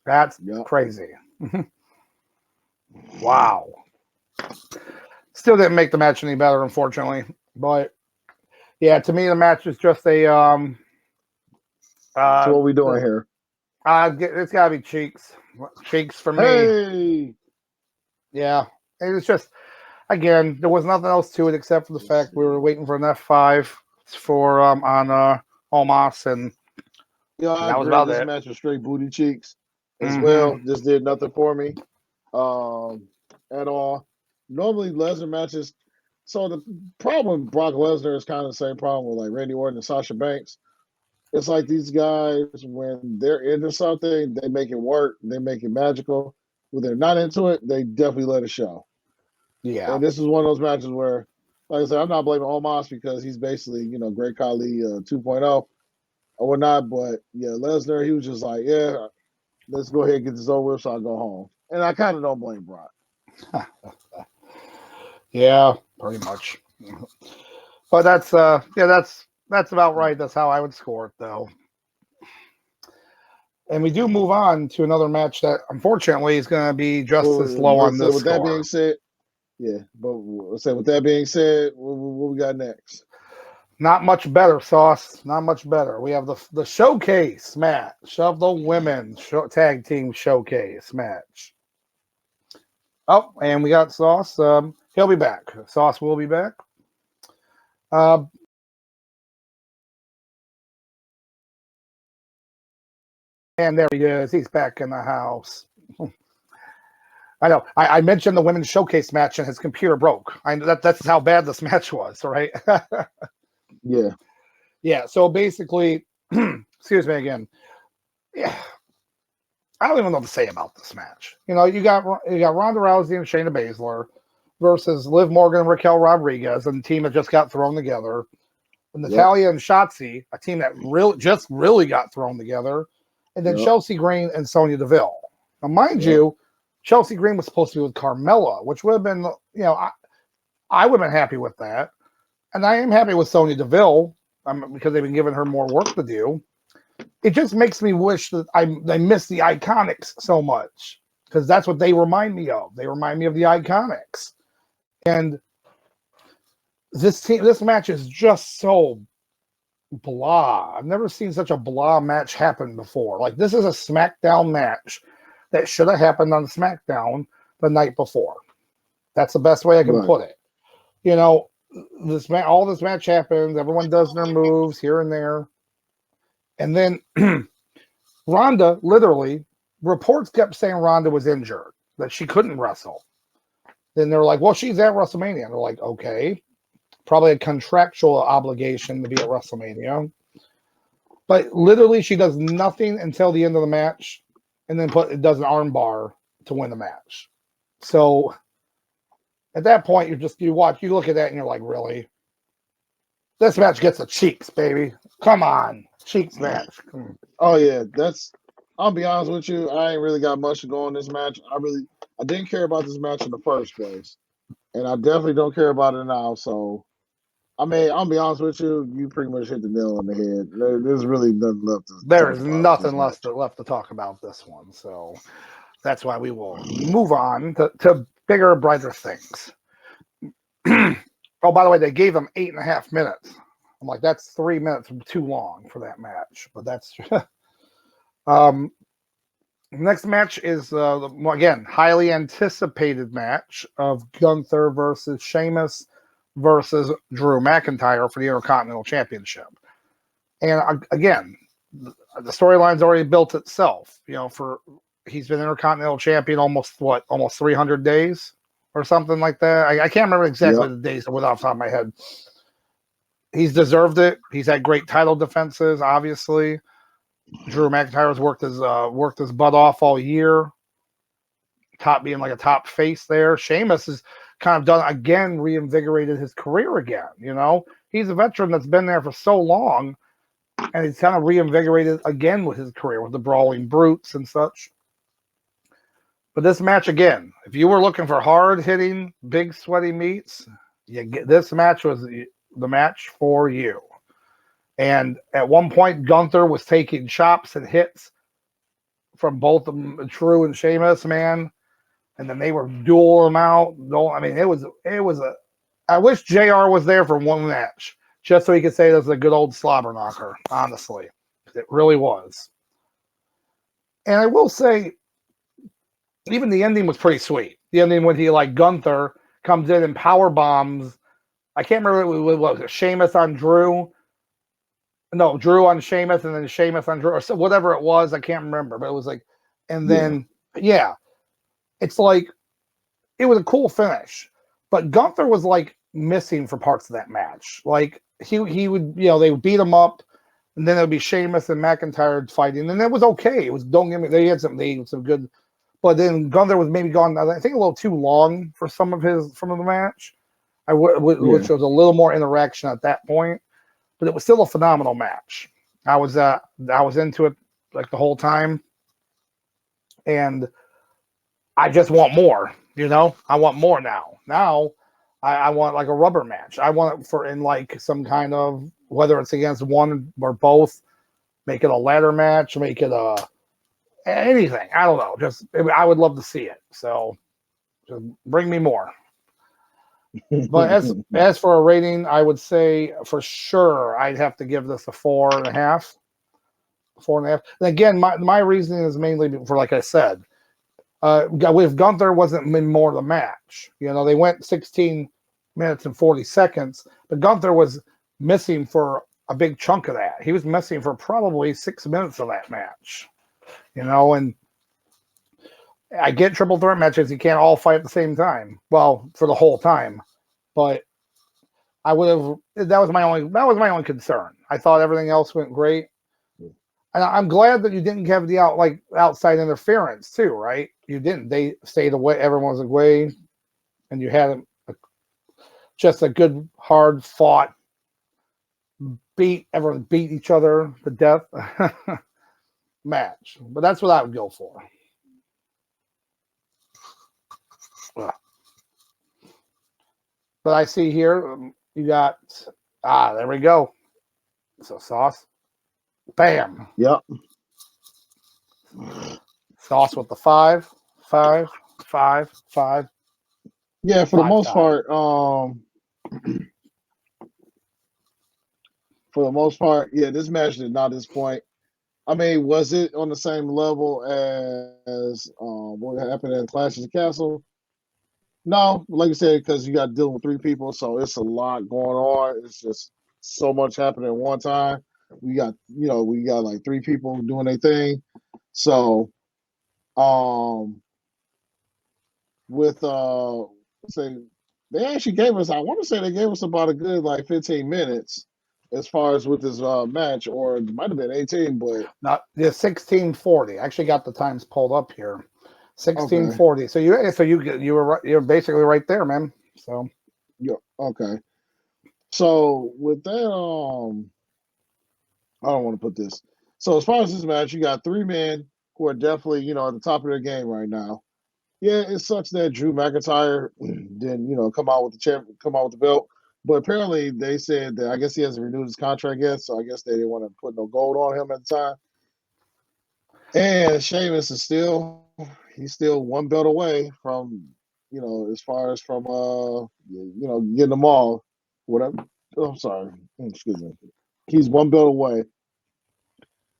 That's crazy. Wow. Still didn't make the match any better, unfortunately. But yeah, to me, the match is just a. So what are we doing here? It's got to be Cheeks. Cheeks for me. Hey. Yeah, it was just. Again, there was nothing else to it except for the fact we were waiting for an F5 for on Omos, and that was about it. This match was straight booty cheeks as well. Just did nothing for me at all. Normally Lesnar matches. So the problem with Brock Lesnar is kind of the same problem with like Randy Orton and Sasha Banks. It's like these guys, when they're into something, they make it work. They make it magical. When they're not into it, they definitely let it show. Yeah. And this is one of those matches where, like I said, I'm not blaming Omos because he's basically, Great Khali 2.0 or whatnot. But yeah, Lesnar, he was just like, yeah, let's go ahead and get this over with so I'll go home. And I kind of don't blame Brock. Yeah, pretty much. But that's about right. That's how I would score it, though. And we do move on to another match that, unfortunately, is going to be just as low on this score. That being said, with that being said, what we got next? Not much better, Sauce. Not much better. We have the showcase match of the women's tag team showcase match. Oh, and we got Sauce. He'll be back. Sauce will be back. And there he is. He's back in the house. I know. I mentioned the women's showcase match and his computer broke. I know that's how bad this match was, right? Yeah. Yeah. So basically, excuse me again. Yeah. I don't even know what to say about this match. You got Ronda Rousey and Shayna Baszler versus Liv Morgan and Raquel Rodriguez, and the team that just got thrown together. And Natalya and Shotzi, a team that really got thrown together. And then Chelsea Green and Sonya Deville. Now, mind you, Chelsea Green was supposed to be with Carmella, which would have been, I would have been happy with that. And I am happy with Sonya Deville because they've been giving her more work to do. It just makes me wish that I miss the Iconics so much because that's what they remind me of. They remind me of the Iconics. And this match is just so blah. I've never seen such a blah match happen before. Like, this is a SmackDown match that should have happened on SmackDown the night before. That's the best way I can put it. All this match happens. Everyone does their moves here and there. And then Ronda, literally, reports kept saying Ronda was injured, that she couldn't wrestle. Then they're like, well, she's at WrestleMania. And they're like, okay. Probably a contractual obligation to be at WrestleMania. But literally, she does nothing until the end of the match and then does an arm bar to win the match. So at that point, you look at that and you're like, really? This match gets the cheeks, baby. Come on. Cheeks match. Oh, yeah. I'll be honest with you. I ain't really got much to go on this match. I didn't care about this match in the first place. And I definitely don't care about it now. So, I mean, I'll be honest with you. You pretty much hit the nail on the head. There's really nothing left to There is nothing left to talk about this one. So that's why we will move on to bigger, brighter things. Oh, by the way, they gave them 8.5 minutes. I'm like, that's 3 minutes too long for that match. But that's next match is again highly anticipated match of Gunther versus Sheamus versus Drew McIntyre for the Intercontinental Championship. And again, the storyline's already built itself. He's been Intercontinental Champion almost 300 days or something like that. I can't remember exactly the days off the top of my head. He's deserved it. He's had great title defenses, obviously. Drew McIntyre's worked his butt off all year. Being like a top face there. Sheamus has kind of done again, reinvigorated his career again. He's a veteran that's been there for so long, and he's kind of reinvigorated again with his career with the Brawling Brutes and such. But this match again, if you were looking for hard hitting, big sweaty meats, this match was the match for you. And at one point, Gunther was taking chops and hits from both Drew and Sheamus, man. And then they were dueling them out. I mean, it was I wish JR was there for one match, just so he could say this is a good old slobber knocker, honestly. It really was. And I will say, even the ending was pretty sweet. The ending when Gunther comes in and power bombs. I can't remember what was it, Sheamus on Drew. No, Drew on Sheamus and then Sheamus on Drew, or so, whatever it was. I can't remember, but it was like, and then it's like it was a cool finish. But Gunther was like missing for parts of that match. Like he would, they would beat him up, and then it would be Sheamus and McIntyre fighting, and it was okay. It was they had some good, but then Gunther was maybe gone. I think a little too long for some of the match. Which was a little more interaction at that point. But it was still a phenomenal match. I was into it like the whole time, and I just want more. I want more now. Now I want like a rubber match. I want it in like some kind of, whether it's against one or both, make it a ladder match, make it anything. I don't know. I would love to see it. So just bring me more. But as for a rating, I would say for sure I'd have to give this a 4.5. 4.5. And again, my reasoning is mainly for, like I said, if Gunther wasn't more of the match, they went 16 minutes and 40 seconds, but Gunther was missing for a big chunk of that. He was missing for probably 6 minutes of that match, and I get triple threat matches. You can't all fight at the same time. Well, for the whole time, but I would have. That was my only concern. I thought everything else went great, and I'm glad that you didn't have the outside interference too. Right? You didn't. They stayed away. Everyone was away, and you had just a good, hard fought everyone beat each other to death match. But that's what I would go for. But I see here you got there we go. So Sauce, bam. Yep. Sauce with the 5, 5, 5, 5. Yeah, for the most time. part, yeah, this match did not disappoint. I mean, was it on the same level as what happened in Clash of the Castle? No, like you said, because you got to deal with 3 people, so it's a lot going on. It's just so much happening at one time. We got like 3 people doing their thing. So, with say they actually gave us, I want to say they gave us about a good like 15 minutes as far as with this match, or it might have been 18, but not the 1640. I actually got the times pulled up here. 1640. Okay. So you're basically right there, man. So Yeah, okay. So with that, I don't want to put this. So as far as this match, you got 3 men who are definitely, at the top of their game right now. Yeah, it sucks that Drew McIntyre didn't, come out with the belt. But apparently they said that I guess he hasn't renewed his contract yet, so I guess they didn't want to put no gold on him at the time. And Sheamus is he's still 1 belt away from, as far as from getting them all. Whatever. Oh, I'm sorry. Excuse me. He's 1 belt away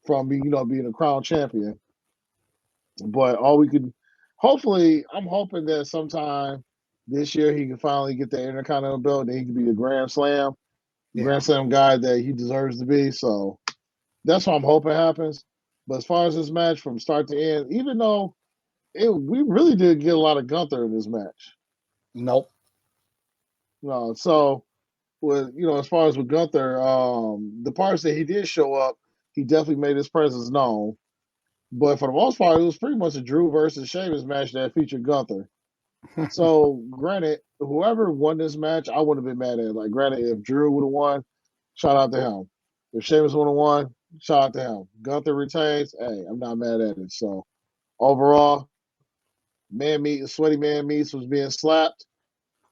from being a crown champion. But hopefully, I'm hoping that sometime this year he can finally get the Intercontinental belt, and he can be the Grand Slam guy that he deserves to be. So that's what I'm hoping happens. But as far as this match from start to end, even though we really did get a lot of Gunther in this match. nope. No, so as far as with Gunther, the parts that he did show up, he definitely made his presence known. But for the most part, it was pretty much a Drew versus Sheamus match that featured Gunther. So, granted, whoever won this match, I wouldn't have been mad at it. Like, granted, if Drew would have won, shout out to him. If Sheamus would have won, shout out to him. Gunther retains, hey, I'm not mad at it. So, overall, sweaty man meats was being slapped,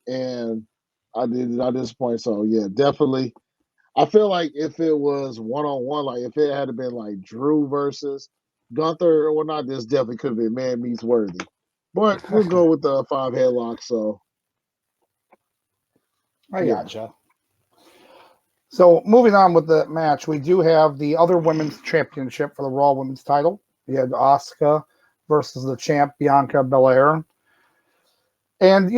and I did not disappoint. So, yeah, definitely. I feel like if it was one-on-one, like if it had been like Drew versus Gunther or whatnot, this definitely could have been man meets worthy. But we'll go with the 5 headlock. So I gotcha. So moving on with the match, we do have the other women's championship for the Raw Women's title. We had Asuka versus the champ Bianca Belair. And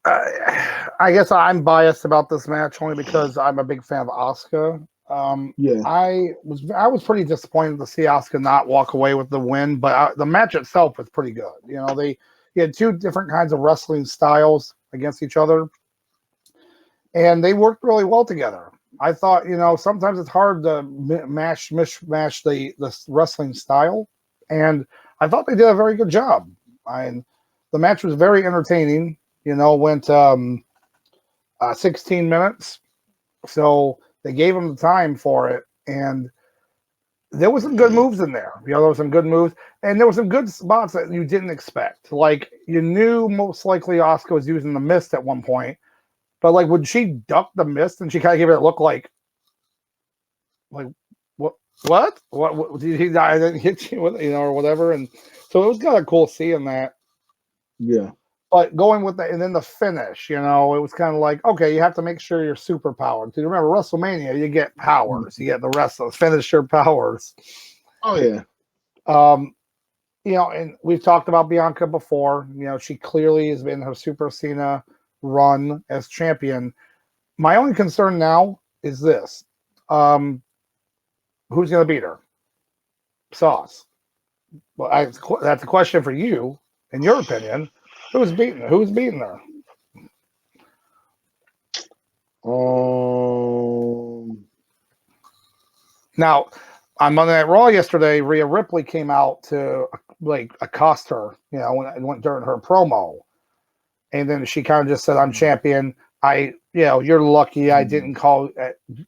I guess I'm biased about this match only because I'm a big fan of Asuka. I was pretty disappointed to see Asuka not walk away with the win, but the match itself was pretty good. You had 2 different kinds of wrestling styles against each other, and they worked really well together. I thought, sometimes it's hard to mishmash the wrestling style, and I thought they did a very good job. The match was very entertaining. Went 16 minutes, so they gave them the time for it, and there was some good moves in there. There were some good moves, and there were some good spots that you didn't expect. Like, you knew most likely Asuka was using the mist at one point, but like when she ducked the mist and she kind of gave it a look like what did he die? I didn't hit you with, or whatever. And so it was kind of cool seeing that. Yeah. But going with that, and then the finish, it was kind of like, okay, you have to make sure you're super powered. Because remember, WrestleMania, you get powers, you get the rest of the finisher powers. Oh yeah. And we've talked about Bianca before. She clearly has been her Super Cena run as champion. My only concern now is this: who's going to beat her? Sauce. Well, that's a question for you. In your opinion, who's beating her? Now, on Monday Night Raw yesterday, Rhea Ripley came out to like accost her, when it went during her promo. And then she kind of just said, "I'm champion. You're lucky I didn't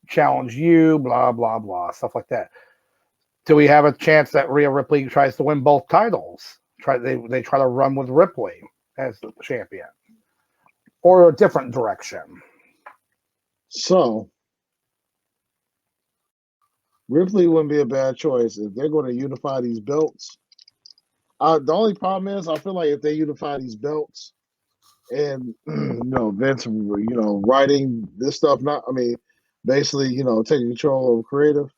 challenge you, blah, blah, blah," stuff like that. Do we have a chance that Rhea Ripley tries to win both titles? They try to run with Ripley as the champion, or a different direction? So Ripley wouldn't be a bad choice if they're going to unify these belts. The only problem is I feel like if they unify these belts and Vince, writing this stuff, basically, taking control of creative.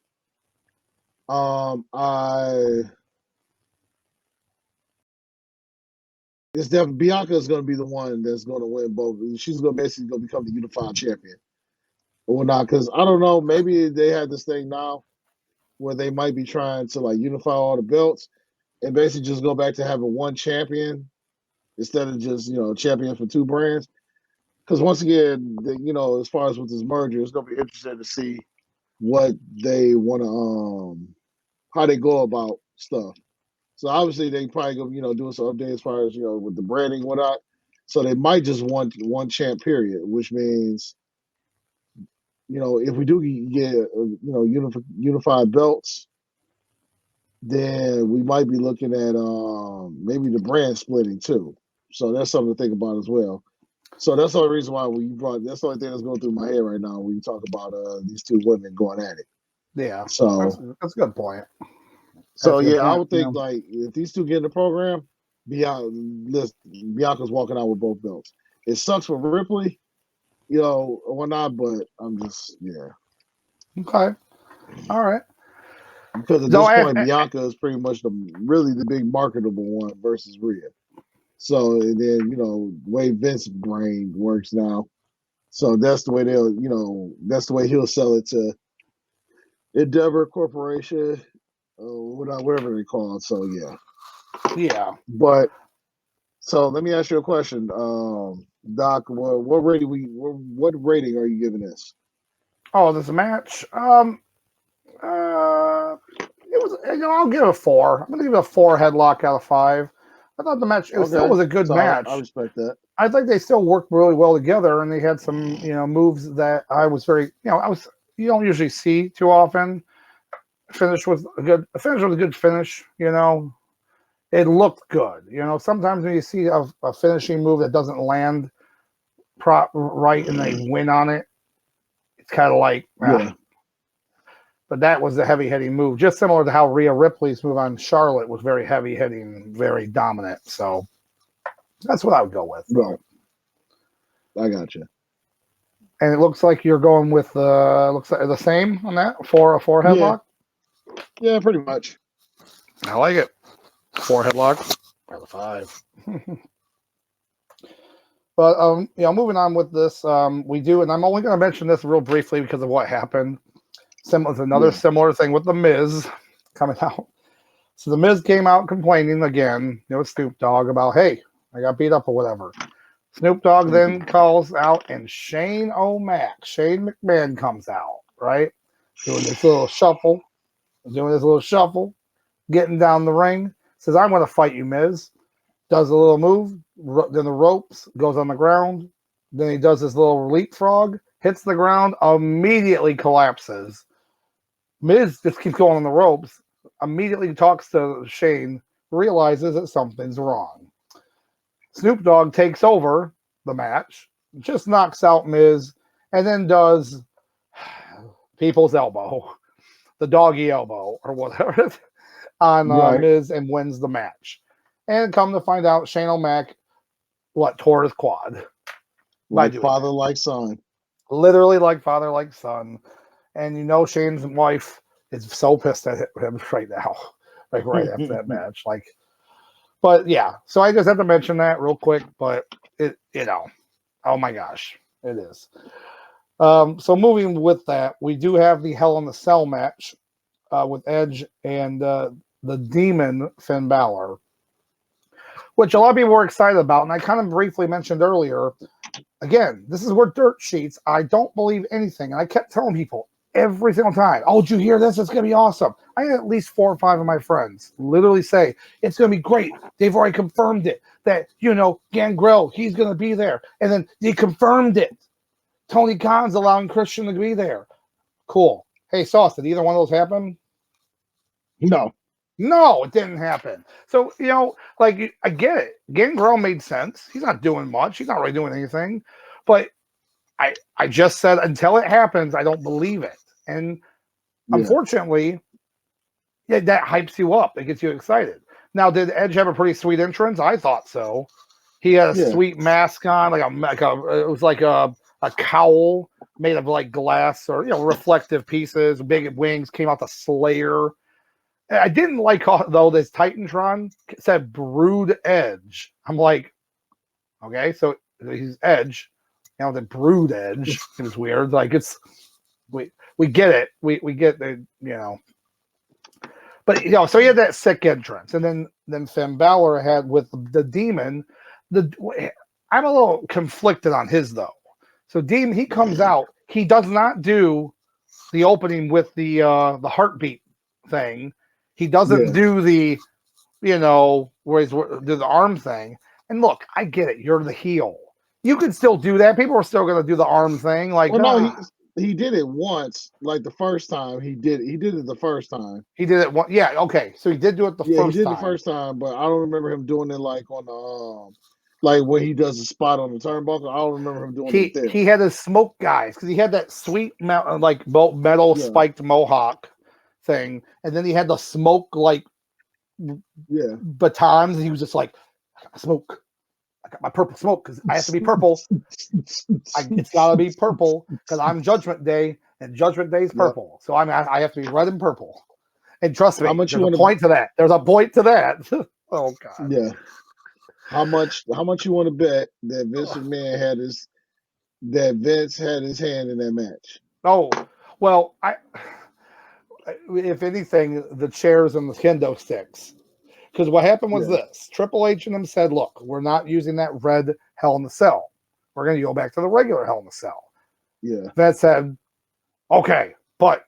It's definitely Bianca is going to be the one that's going to win both. She's going to basically become the unified champion or not, because I don't know. Maybe they have this thing now where they might be trying to like unify all the belts and basically just go back to having one champion instead of just champion for two brands. Because once again, as far as with this merger, it's going to be interesting to see what they want to how they go about stuff. So obviously they probably go doing some updates as far as with the branding and whatnot. So they might just want one champ period, which means if we do get unified belts, then we might be looking at maybe the brand splitting too. So that's something to think about as well. So that's the only reason why that's the only thing that's going through my head right now when you talk about these two women going at it. Yeah. So that's a good point. So I would think like if these two get in the program, Bianca's walking out with both belts. It sucks for Ripley, or whatnot, but I'm just Okay. All right. Because at this point, Bianca is pretty much the big marketable one versus Rhea. So and then the way Vince's brain works now. So that's the way that's the way he'll sell it to Endeavor Corporation. Whatever they call it. So yeah. But so let me ask you a question, Doc. What rating are you giving this? Oh, this match. It was. I'll give it a 4. I'm gonna give it a 4 headlock out of 5. I thought the match still was a good match. I respect that. I think they still worked really well together, and they had some moves that I was very you don't usually see too often. Finish with a good finish. It looked good. Sometimes when you see a finishing move that doesn't land right and they win on it, it's kind of like But that was a heavy-hitting move, just similar to how Rhea Ripley's move on Charlotte was very heavy-hitting, very dominant. So that's what I would go with. Right. I got you. And it looks like you're going with the same on that a 4 headlock. Yeah, pretty much. I like it. 4 headlock out of 5. But moving on with this, we do, and I'm only going to mention this real briefly because of what happened. Another similar thing with the Miz coming out. So the Miz came out complaining again, Snoop Dogg about, hey, I got beat up or whatever. Snoop Dogg then calls out, and Shane McMahon comes out, right? Doing this little shuffle, getting down the ring. Says, I'm going to fight you, Miz. Does a little move, then the ropes, goes on the ground. Then he does this little leapfrog, hits the ground, immediately collapses. Miz just keeps going on the ropes, immediately talks to Shane, realizes that something's wrong. Snoop Dogg takes over the match, just knocks out Miz, and then does people's elbow, the doggy elbow, or whatever, on Miz and wins the match. And come to find out, Shane O'Mac, tore his quad. Like father, like son. Literally like father, like son. And Shane's wife is so pissed at him right now, like right after that match. But yeah, so I just have to mention that real quick. But oh my gosh, it is. So moving with that, we do have the Hell in the Cell match with Edge and the Demon Finn Balor, which a lot of people were excited about. And I kind of briefly mentioned earlier, again, this is where dirt sheets. I don't believe anything. And I kept telling people every single time, oh, did you hear this? It's going to be awesome. I had at least 4 or 5 of my friends literally say, it's going to be great. They've already confirmed it. That, Gangrel, he's going to be there. And then they confirmed it. Tony Khan's allowing Christian to be there. Cool. Hey, Sauce, did either one of those happen? No. No, it didn't happen. So, I get it. Gangrel made sense. He's not doing much. He's not really doing anything. But I just said until it happens, I don't believe it. And unfortunately, that hypes you up. It gets you excited. Now, did Edge have a pretty sweet entrance? I thought so. He had a sweet mask on, it was like a cowl made of like glass or reflective pieces, big wings, came out the Slayer. I didn't like though this Titantron said Brood Edge. I'm like, okay, so he's Edge, the Brood Edge. It was weird. Like we get it. We get the But so he had that sick entrance, and then Finn Balor had with the Demon. I'm a little conflicted on his though. So Demon, he comes out. He does not do the opening with the heartbeat thing. He doesn't do the, where he's do the arm thing. And look, I get it. You're the heel. You can still do that. People are still going to do the arm thing. Like, no, he did it once. Like the first time he did it the first time. He did it once. Yeah. Okay. So he did do it the first time. He did the first time, but I don't remember him doing it like on the like when he does the spot on the turnbuckle. I don't remember him doing it there. He had his smoke guys because he had that sweet metal spiked mohawk thing, and then he had the smoke batons, and he was just like, I got smoke. I got my purple smoke because I have to be purple. It's got to be purple because I'm Judgment Day, and Judgment Day is purple. So I have to be red and purple. And trust me, there's a point to that. There's a point to that. Oh God. Yeah. How much you want to bet that Vince had his hand in that match? Oh, well, if anything, the chairs and the kendo sticks. Because what happened was this. Triple H and them said, look, we're not using that red Hell in the Cell. We're going to go back to the regular Hell in the Cell. Yeah. That said, okay, but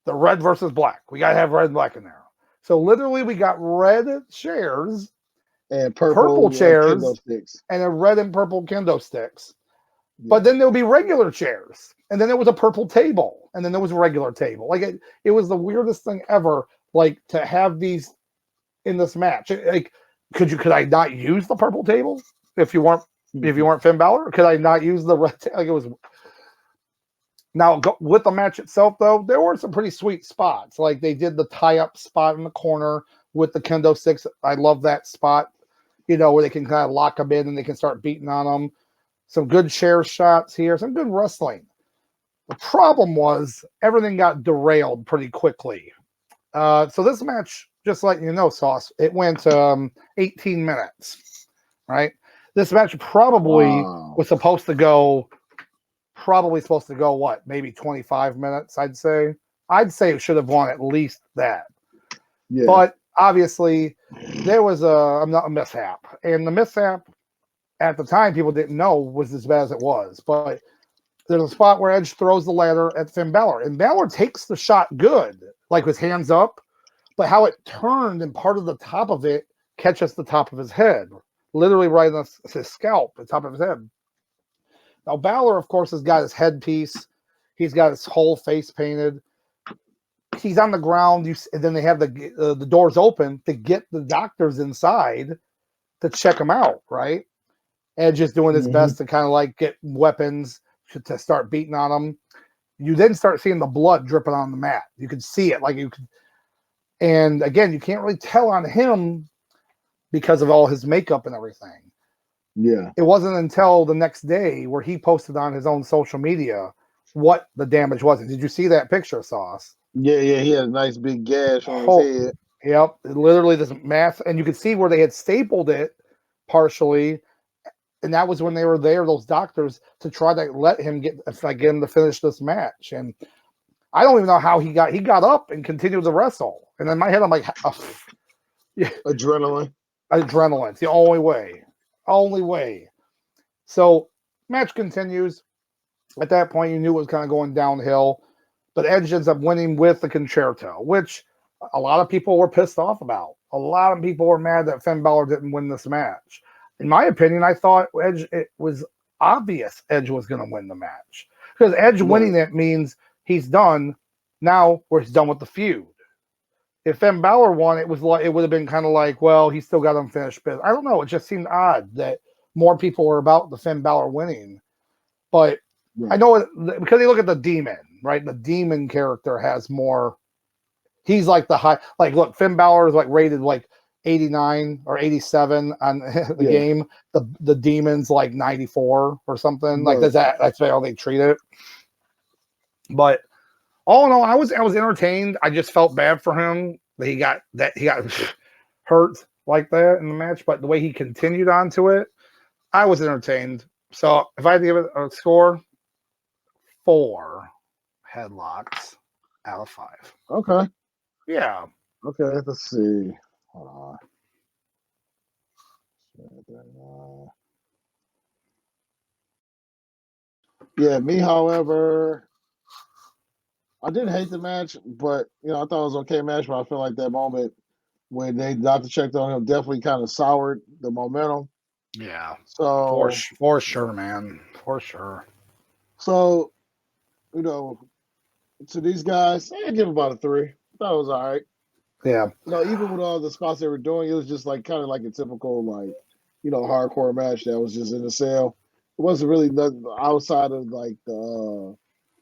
the red versus black. We got to have red and black in there. So literally we got red chairs and purple chairs kendo sticks. And a red and purple kendo sticks. Yeah. But then there'll be regular chairs. And then there was a purple table. And then there was a regular table. Like it was the weirdest thing ever, like to have these in this match. Like, could I not use the purple table if you weren't Finn Balor? Could I not use the red table? Like it was. Now with the match itself, though, there were some pretty sweet spots. Like they did the tie-up spot in the corner with the kendo sticks. I love that spot. Where they can kind of lock them in and they can start beating on them. Some good chair shots here. Some good wrestling. The problem was everything got derailed pretty quickly. So this match, just like Sauce, it went 18 minutes, right? This match probably was supposed to go what? Maybe 25 minutes, I'd say. I'd say it should have won at least that. Yeah. But obviously, there was a mishap. And the mishap, at the time, people didn't know was as bad as it was. But there's a spot where Edge throws the ladder at Finn Balor. And Balor takes the shot good, like with hands up. But how it turned and part of the top of it catches the top of his head. Literally right on his scalp, the top of his head. Now, Balor, of course, has got his headpiece. He's got his whole face painted. He's on the ground. And then they have the doors open to get the doctors inside to check him out, right? Edge is doing his best to kind of like get weapons to start beating on him. You then start seeing the blood dripping on the mat. You could see it. And again, you can't really tell on him because of all his makeup and everything. Yeah. It wasn't until the next day where he posted on his own social media what the damage was. Did you see that picture, Sauce? Yeah, he had a nice big gash on his head. Yep, literally this mass, and you could see where they had stapled it partially, and that was when they were there, those doctors, to try to let him get him to finish this match. And I don't even know how he got up and continued to wrestle. And in my head, I'm like, Adrenaline. adrenaline. It's the only way. Only way. So match continues. At that point, you knew it was kind of going downhill. But Edge ends up winning with the concerto, which a lot of people were pissed off about. A lot of people were mad that Finn Balor didn't win this match. In my opinion, I thought it was obvious Edge was going to win the match. Because Edge winning it means he's done. Now he's done with the feud. If Finn Balor won, it would have been kind of like, well, he still got unfinished business. I don't know. It just seemed odd that more people were about the Finn Balor winning. But I know it, because you look at the Demon, right? The Demon character has more. He's like the high. Like, look, Finn Balor is like rated like 89 or 87 on the game. The Demon's like 94 or something. Like that's how they treat it. But all in all, I was entertained. I just felt bad for him that he got hurt like that in the match. But the way he continued on to it, I was entertained. So if I had to give it a score, 4 headlocks out of 5. Okay. Yeah. Okay, let's see. Yeah, me, however, I didn't hate the match, but I thought it was an okay match, but I feel like that moment when they doctor checked on him definitely kind of soured the momentum. Yeah. So for sure, man. For sure. So, to these guys, I give about a 3. That was all right. Yeah. Even with all the spots they were doing, it was just like kind of like a typical hardcore match that was just in the cell. It wasn't really nothing outside of like the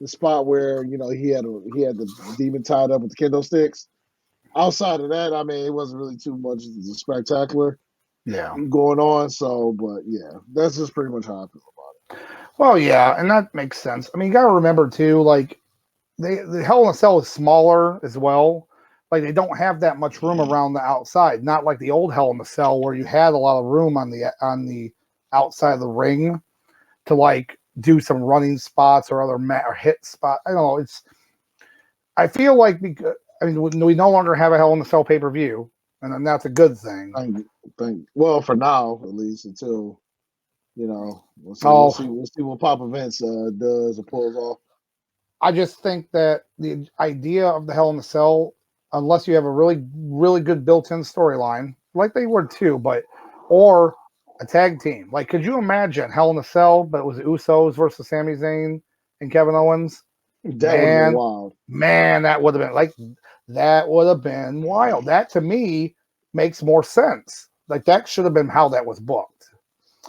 spot where he had the demon tied up with the kendo sticks. Outside of that, I mean, it wasn't really too much spectacular going on. So, but yeah, that's just pretty much how I feel about it. Well, yeah, and that makes sense. I mean, you got to remember too, like the Hell in a Cell is smaller as well. Like they don't have that much room around the outside. Not like the old Hell in a Cell where you had a lot of room on the outside of the ring to like do some running spots or other or hit spot. I don't know. I feel like we no longer have a Hell in a Cell pay-per-view, and then that's a good thing. Well, for now at least, until we'll see what Pop Events does or pulls off. I just think that the idea of the Hell in a Cell, unless you have a really, really good built-in storyline, like they would too, or a tag team. Like, could you imagine Hell in a Cell, but it was Usos versus Sami Zayn and Kevin Owens? That would have been wild. Man, that would have been wild. That to me makes more sense. Like that should have been how that was booked.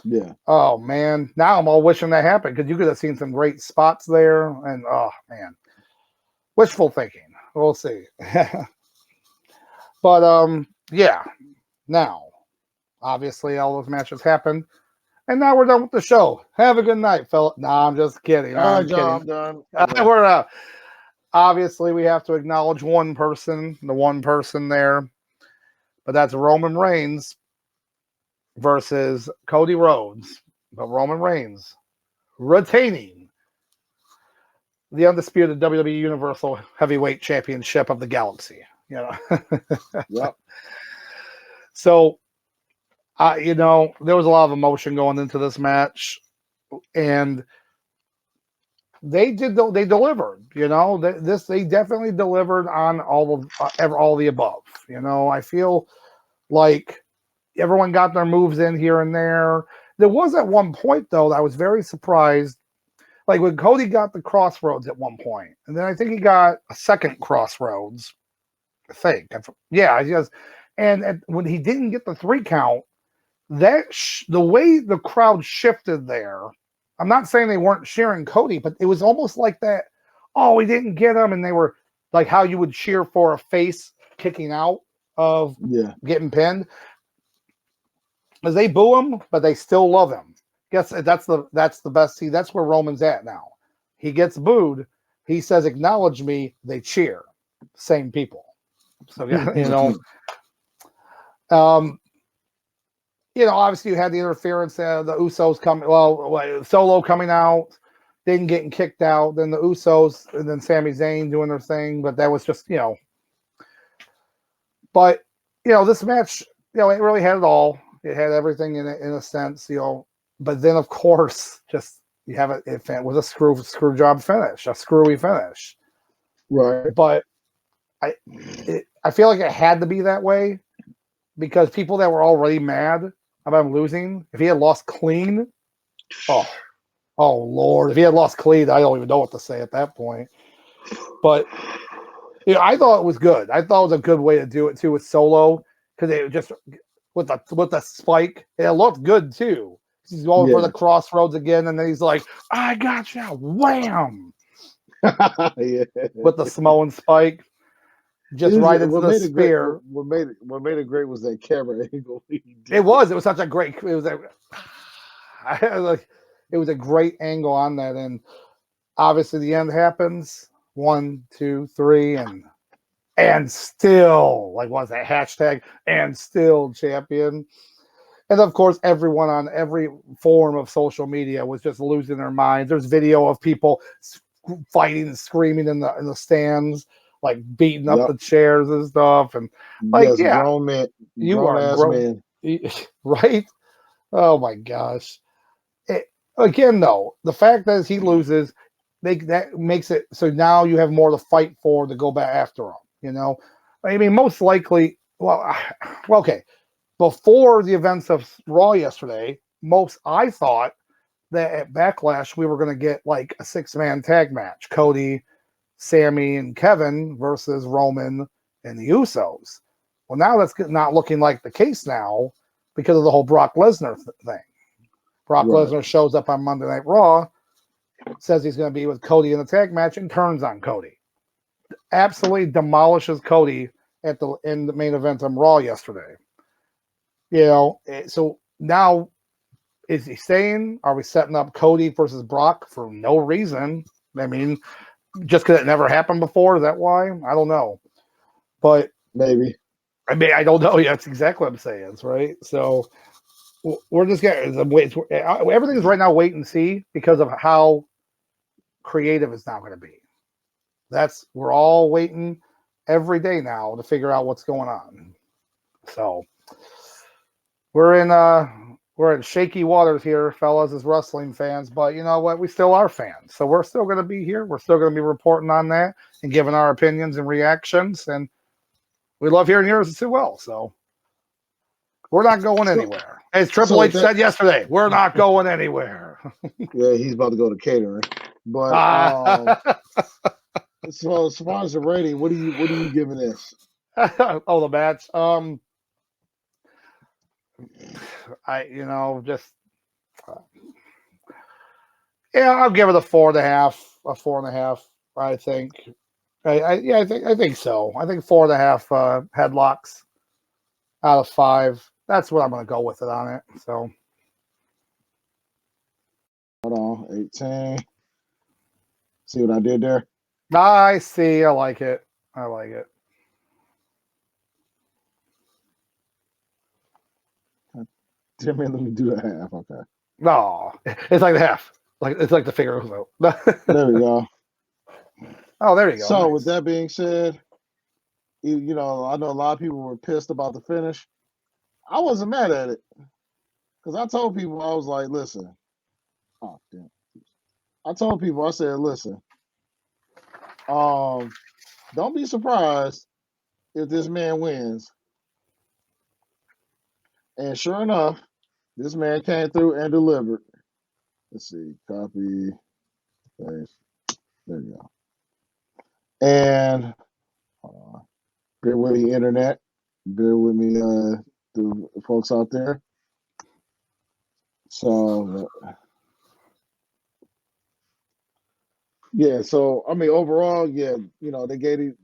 Yeah. Oh man, now I'm all wishing that happened because you could have seen some great spots there, and oh man, wishful thinking. We'll see. But yeah. Now, obviously, all those matches happened, and now we're done with the show. Have a good night, fella. Nah, I'm just kidding. I'm done. We're out. Obviously, we have to acknowledge the one person there, but that's Roman Reigns versus Cody Rhodes, but Roman Reigns retaining the undisputed WWE Universal Heavyweight Championship of the Galaxy. Yep. So, there was a lot of emotion going into this match, and they delivered. They definitely delivered on all the above. I feel like everyone got their moves in here and there. There was at one point, though, that I was very surprised. Like when Cody got the crossroads at one point, and then I think he got a second crossroads. I think. Yeah, he does. And when he didn't get the 3 count, the way the crowd shifted there, I'm not saying they weren't cheering Cody, but it was almost like that, oh, we didn't get him, and they were like how you would cheer for a face kicking out of getting pinned. Because they boo him, but they still love him. Guess that's the best. See, that's where Roman's at now. He gets booed. He says, "Acknowledge me." They cheer. Same people. So obviously you had the interference. The Usos coming. Well, Solo coming out, then getting kicked out. Then the Usos and then Sami Zayn doing their thing. But that was just But this match, it really had it all. It had everything in it in a sense, But then, of course, just you have it was a screw job finish, a screwy finish. Right. But I feel like it had to be that way because people that were already mad about him losing, if he had lost clean, oh Lord, if he had lost clean, I don't even know what to say at that point. But I thought it was good. I thought it was a good way to do it too with Solo because it just with the spike, it looked good too. He's going for the crossroads again, and then he's like, "I got you, wham!" Yeah. With the Samoan spike, just right into the spear. What made it great was that camera angle. It was such a great. It was it was a great angle on that, and obviously the end happens. 1, 2, 3, and still, like, what's that hashtag? And still champion. And of course, everyone on every form of social media was just losing their minds. There's video of people fighting and screaming in the stands, like beating up the chairs and stuff. And like, grown men, grown-ass men, right? Oh my gosh! Again, though, the fact that he loses, that makes it so now you have more to fight for to go back after him. I mean, most likely, well, okay. Before the events of Raw yesterday, I thought that at Backlash we were going to get like a 6-man tag match: Cody, Sammy, and Kevin versus Roman and the Usos. Well, now that's not looking like the case now because of the whole Brock Lesnar thing. Brock Lesnar shows up on Monday Night Raw, says he's going to be with Cody in the tag match, and turns on Cody. Absolutely demolishes Cody in the main event on Raw yesterday. So now, is he staying? Are we setting up Cody versus Brock for no reason? I mean, just because it never happened before? Is that why? I don't know. But maybe. I mean, I don't know. Yeah, that's exactly what I'm saying. Right? So we're just getting everything is right now wait and see because of how creative it's now going to be. We're all waiting every day now to figure out what's going on. So we're in shaky waters here, fellas, as wrestling fans. But you know what? We still are fans, so we're still going to be here. We're still going to be reporting on that and giving our opinions and reactions, and we love hearing yours as well. So we're not going anywhere. As Triple H said yesterday, we're not going anywhere. Yeah, he's about to go to catering. But so as far as the rating, what are you giving this? Oh, the match. I'll give it a 4.5. I think. I think so. I think 4.5 headlocks out of 5. That's what I'm going to go with it on it. So. Hold on, 18. See what I did there? I see. I like it. Let me do the half. Okay. No, it's like the half. It's like the figure. There we go. Oh, there you go. So with that being said, I know a lot of people were pissed about the finish. I wasn't mad at it because I told people, I was like, listen. Oh damn. I told people, I said, listen. Don't be surprised if this man wins. And sure enough, this man came through and delivered. Let's see, copy, paste. There you go. And bear with the internet. Bear with me, the folks out there. So, yeah. So I mean, overall, yeah. They gave it.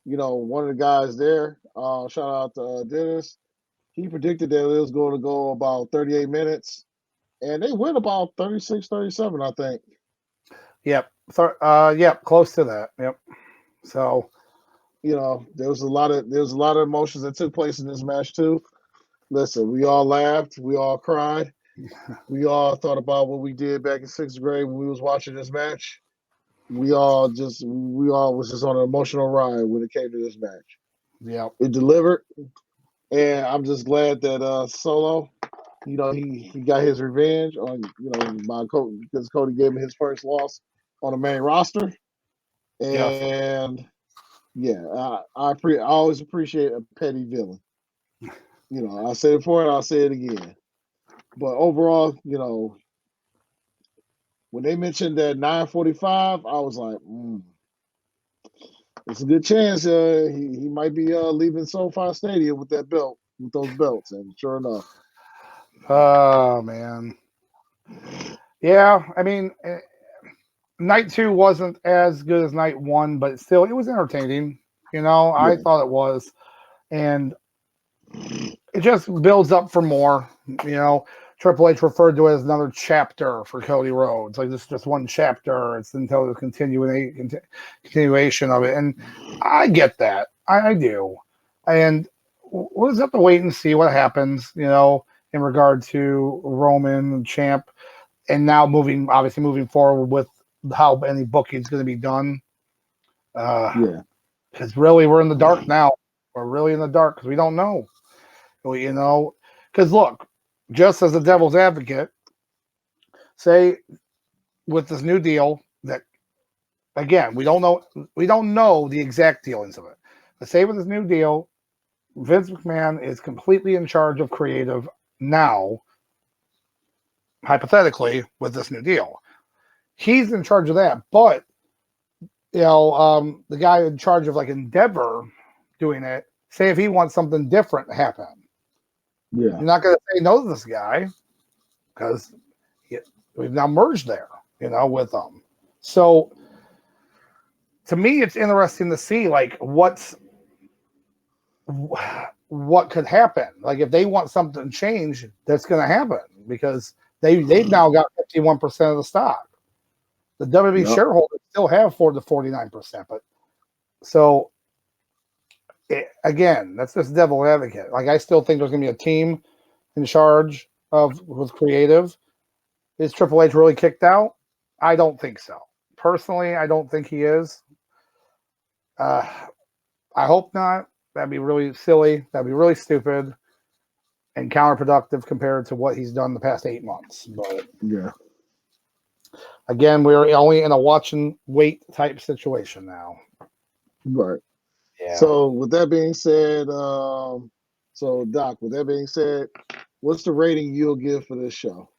One of the guys there. Shout out to Dennis. He predicted that it was going to go about 38 minutes, and they went about 36, 37, I think. Yep. Yep. Close to that. Yep. So, there was a lot of emotions that took place in this match too. Listen, we all laughed, we all cried, we all thought about what we did back in 6th grade when we was watching this match. We all was just on an emotional ride when it came to this match. Yeah. It delivered, and I'm just glad that Solo, he got his revenge on by Cody, because Cody gave him his first loss on the main roster, Yes. and yeah, I always appreciate a petty villain. I said it before and I'll say it again. But overall, when they mentioned that 9:45, I was like, it's a good chance he might be leaving SoFi Stadium with that belt, with those belts, and sure enough. Oh man. Yeah, I mean, night 2 wasn't as good as night 1, but still, it was entertaining. I thought it was, and it just builds up for more. Triple H referred to it as another chapter for Cody Rhodes. Like, this is just one chapter. It's until the continuation of it, and I get that. I do, and we'll just have to wait and see what happens. In regard to Roman champ, and now obviously moving forward with how any booking is going to be done. Because really, we're in the dark now. We're really in the dark because we don't know. Because look, just as a devil's advocate, say with this new deal that, again, we don't know the exact dealings of it. But say with this new deal, Vince McMahon is completely in charge of creative now, hypothetically, with this new deal. He's in charge of that, but the guy in charge of like Endeavor doing it, say if he wants something different to happen, you're not going to say no to this guy because we've now merged there, with them. So to me, it's interesting to see like what could happen. Like if they want something changed, that's going to happen because they've now got 51% of the stock. The WWE shareholders still have 4 to 49%, but so again, that's just devil advocate. Like I still think there's going to be a team in charge with creative. Is Triple H really kicked out? I don't think so. Personally, I don't think he is. I hope not. That'd be really silly. That'd be really stupid and counterproductive compared to what he's done the past 8 months. But again, we're only in a watch and wait type situation now. Right. Yeah. So with that being said, so Doc, with that being said, what's the rating you'll give for this show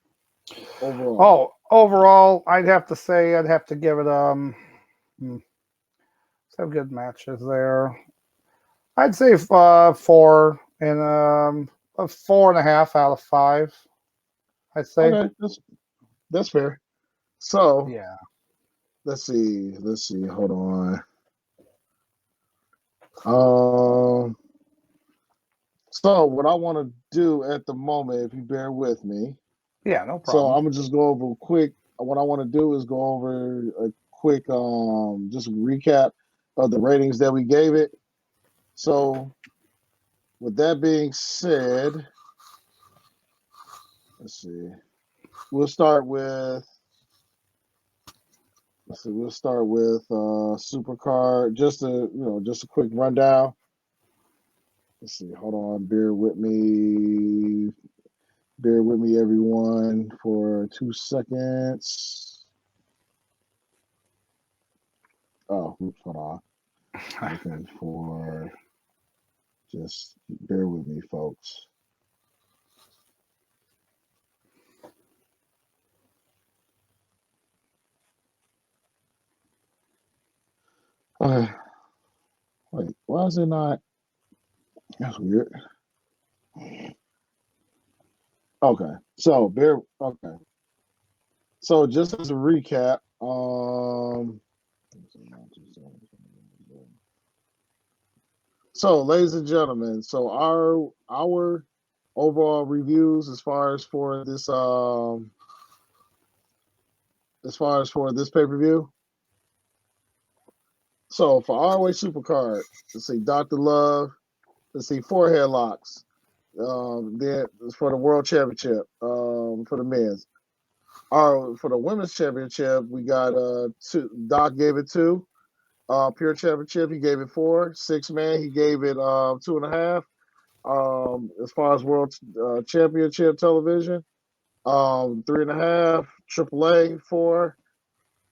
overall? Oh, overall, I'd have to give it some good matches there. I'd say 4 and a 4.5 out of 5. I'd say. Okay, that's fair. So yeah, let's see. Hold on. So what I want to do at the moment, if you bear with me. Yeah, no problem. So I'm gonna just go over quick. What I want to do is go over a quick just recap of the ratings that we gave it. So with that being said, let's see. We'll start with Supercard. Just a quick rundown. Let's see. Hold on. Bear with me, everyone, for 2 seconds. Oh, hold on. Looking for. Just bear with me, folks. Wait, why is it not? That's weird. Okay, so So just as a recap, so ladies and gentlemen, so our overall reviews as far as for this pay-per-view. So for ROH Supercard, let's see Dr. Love, let's see 4 headlocks. Then for the World Championship, for the men's. For the women's championship, we got 2. Doc gave it 2. Pure Championship, he gave it 4. 6-man, he gave it 2.5. As far as World Championship television, 3.5. AAA 4.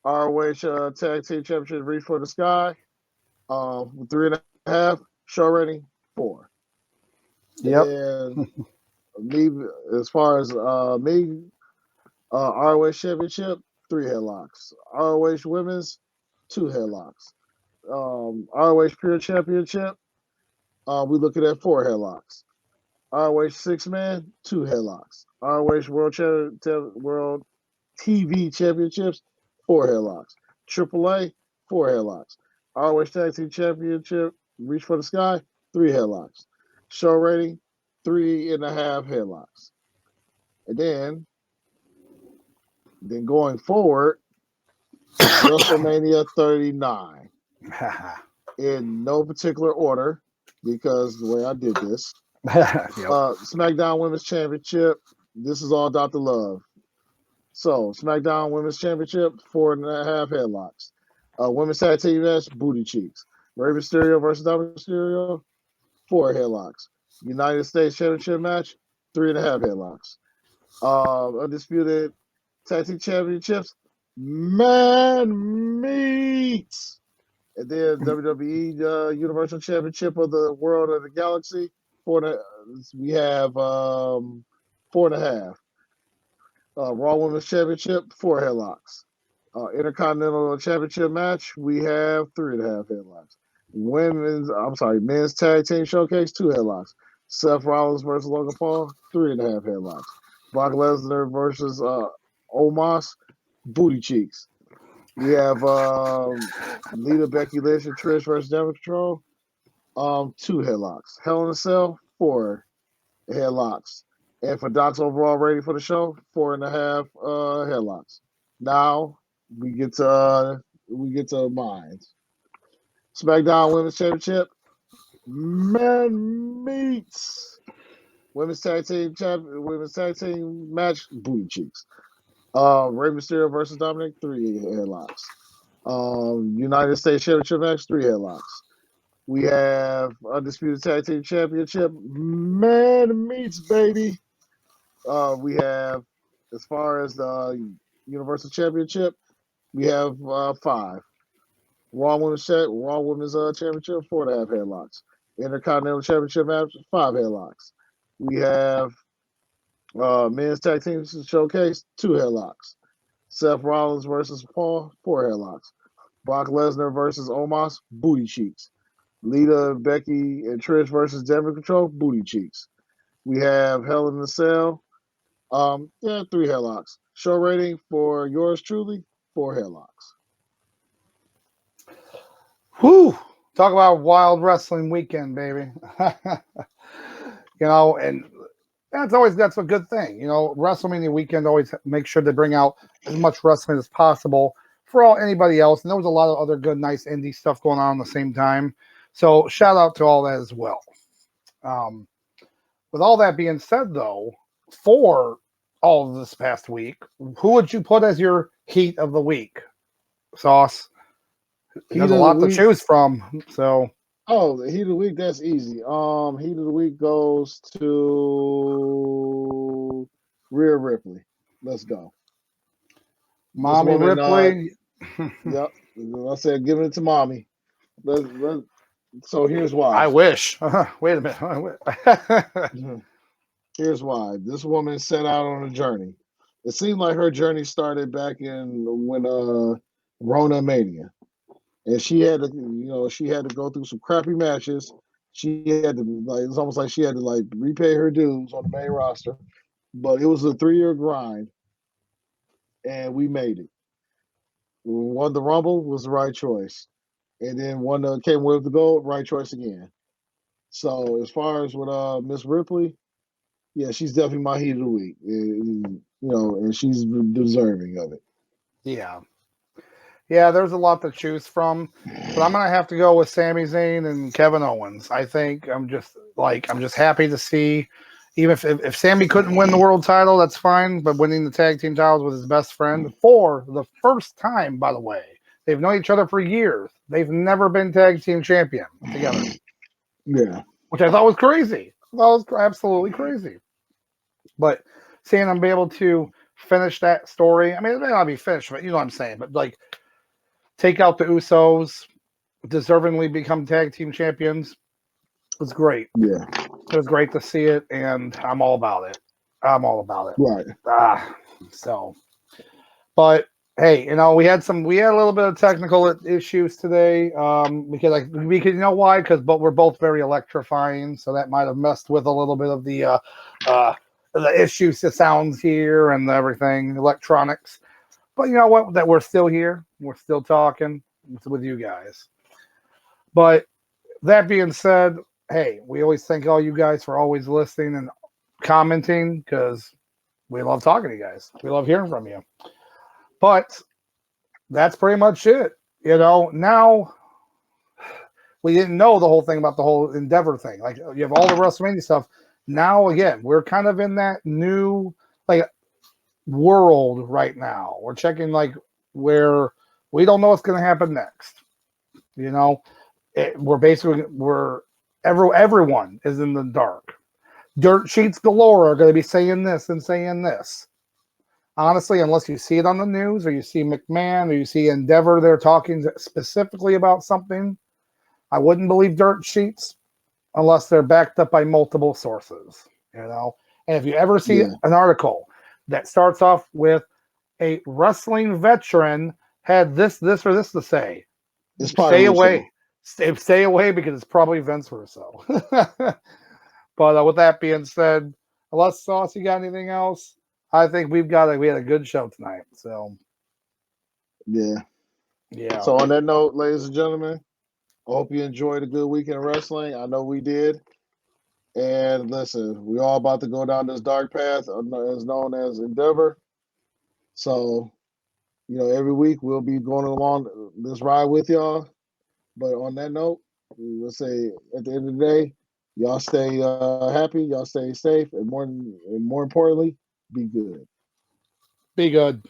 ROH Tag Team Championship Reach for the Sky, 3.5. Show rating 4. Yep. And me, as far as me, ROH Championship, 3 headlocks. ROH Women's, 2 headlocks. ROH Pure Championship, we looking at 4 headlocks. ROH 6-man, 2 headlocks. ROH World TV Championships, 4 headlocks. AAA, 4 headlocks. ROH Tag Team Championship, Reach for the Sky, 3 headlocks. Show rating, 3.5 headlocks. And then going forward, WrestleMania 39. In no particular order, because the way I did this. Yep. SmackDown Women's Championship, this is all Dr. Love. So, SmackDown Women's Championship, 4.5 headlocks. Women's Tag Team match, booty cheeks. Rey Mysterio versus Dominic Mysterio, 4 headlocks. United States Championship match, 3.5 headlocks. Undisputed Tag Team Championships, man meets. And then WWE Universal Championship of the World of the Galaxy, we have 4.5. Raw Women's Championship, 4 headlocks. Intercontinental Championship match, we have 3.5 headlocks. Men's Tag Team Showcase, 2 headlocks. Seth Rollins versus Logan Paul, 3.5 headlocks. Brock Lesnar versus Omos, booty cheeks. We have Lita, Becky Lynch, and Trish versus Damage Control, 2 headlocks. Hell in a Cell, 4 headlocks. And for Doc's overall rating for the show, 4.5 headlocks. Now we get to mine. SmackDown Women's Championship, man meets. Women's Tag Team match, booty cheeks. Rey Mysterio versus Dominic, 3 headlocks. United States Championship match, 3 headlocks. We have Undisputed Tag Team Championship, man meets, baby. We have, as far as the Universal Championship, we have 5. Raw Women's Championship, 4.5 headlocks. Intercontinental Championship match, 5 headlocks. We have Men's Tag Team Showcase, 2 headlocks. Seth Rollins versus Paul, 4 headlocks. Brock Lesnar versus Omos, booty cheeks. Lita, Becky, and Trish versus Damage Control, booty cheeks. We have Hell in a Cell, 3 headlocks. Show rating for yours truly, 4 headlocks. Whew. Talk about wild wrestling weekend, baby. And that's a good thing. WrestleMania weekend always make sure to bring out as much wrestling as possible for anybody else. And there was a lot of other good, nice indie stuff going on at the same time. So shout out to all that as well. With all that being said, though, for all of this past week, who would you put as your heat of the week, Sauce? There's a lot to choose from. So, the heat of the week, that's easy. Heat of the week goes to Rhea Ripley. Let's go. Mommy Ripley. Yep. I said, give it to mommy. So here's why. I wish. Wait a minute. Here's why. This woman set out on a journey. It seemed like her journey started back when Rona Mania. And she had to go through some crappy matches. She had to it's almost like she had to repay her dues on the main roster. But it was a 3-year grind, and we made it. We won the Rumble, was the right choice, and then one that came with the gold, right choice again. So as far as with Miss Ripley, yeah, she's definitely my heat of the week. And she's deserving of it. Yeah, there's a lot to choose from, but I'm gonna have to go with Sami Zayn and Kevin Owens. I think I'm just happy to see, even if Sami couldn't win the world title, that's fine. But winning the tag team titles with his best friend for the first time, by the way, They've known each other for years. They've never been tag team champion together. Yeah. Which I thought was crazy. I thought it was absolutely crazy. But seeing them be able to finish that story, I mean, it may not be finished, but you know what I'm saying. But like, take out the Usos, deservingly become tag team champions. It was great. Yeah. It was great to see it, and I'm all about it. I'm all about it. Right. So, but hey, you know, we had a little bit of technical issues today. Because you know why? But we're both very electrifying, so that might have messed with a little bit of the issues, the sounds here and everything, electronics. But you know what? That we're still here. We're still talking with you guys. But that being said, hey, we always thank all you guys for always listening and commenting because we love talking to you guys. We love hearing from you. But that's pretty much it. You know, now we didn't know the whole thing about the whole Endeavor thing. Like, you have all the WrestleMania stuff. Now, again, we're kind of in that new like world right now. We're checking like where we don't know what's going to happen next. You know, everyone is in the dark. Dirt sheets galore are going to be saying this and saying this. Honestly, unless you see it on the news or you see McMahon or you see Endeavor, they're talking specifically about something, I wouldn't believe dirt sheets unless they're backed up by multiple sources, you know? And if you ever see an article that starts off with a wrestling veteran had this or this to say, stay away. Stay away because it's probably Vince Russo. But with that being said, unless Sauce, you got anything else? I think we had a good show tonight. So yeah. Yeah. So on that note, ladies and gentlemen, I hope you enjoyed a good weekend of wrestling. I know we did. And listen, we all about to go down this dark path as known as Endeavor. So, you know, every week we'll be going along this ride with y'all. But on that note, let's say at the end of the day, y'all stay happy, y'all stay safe, and more importantly, be good. Be good.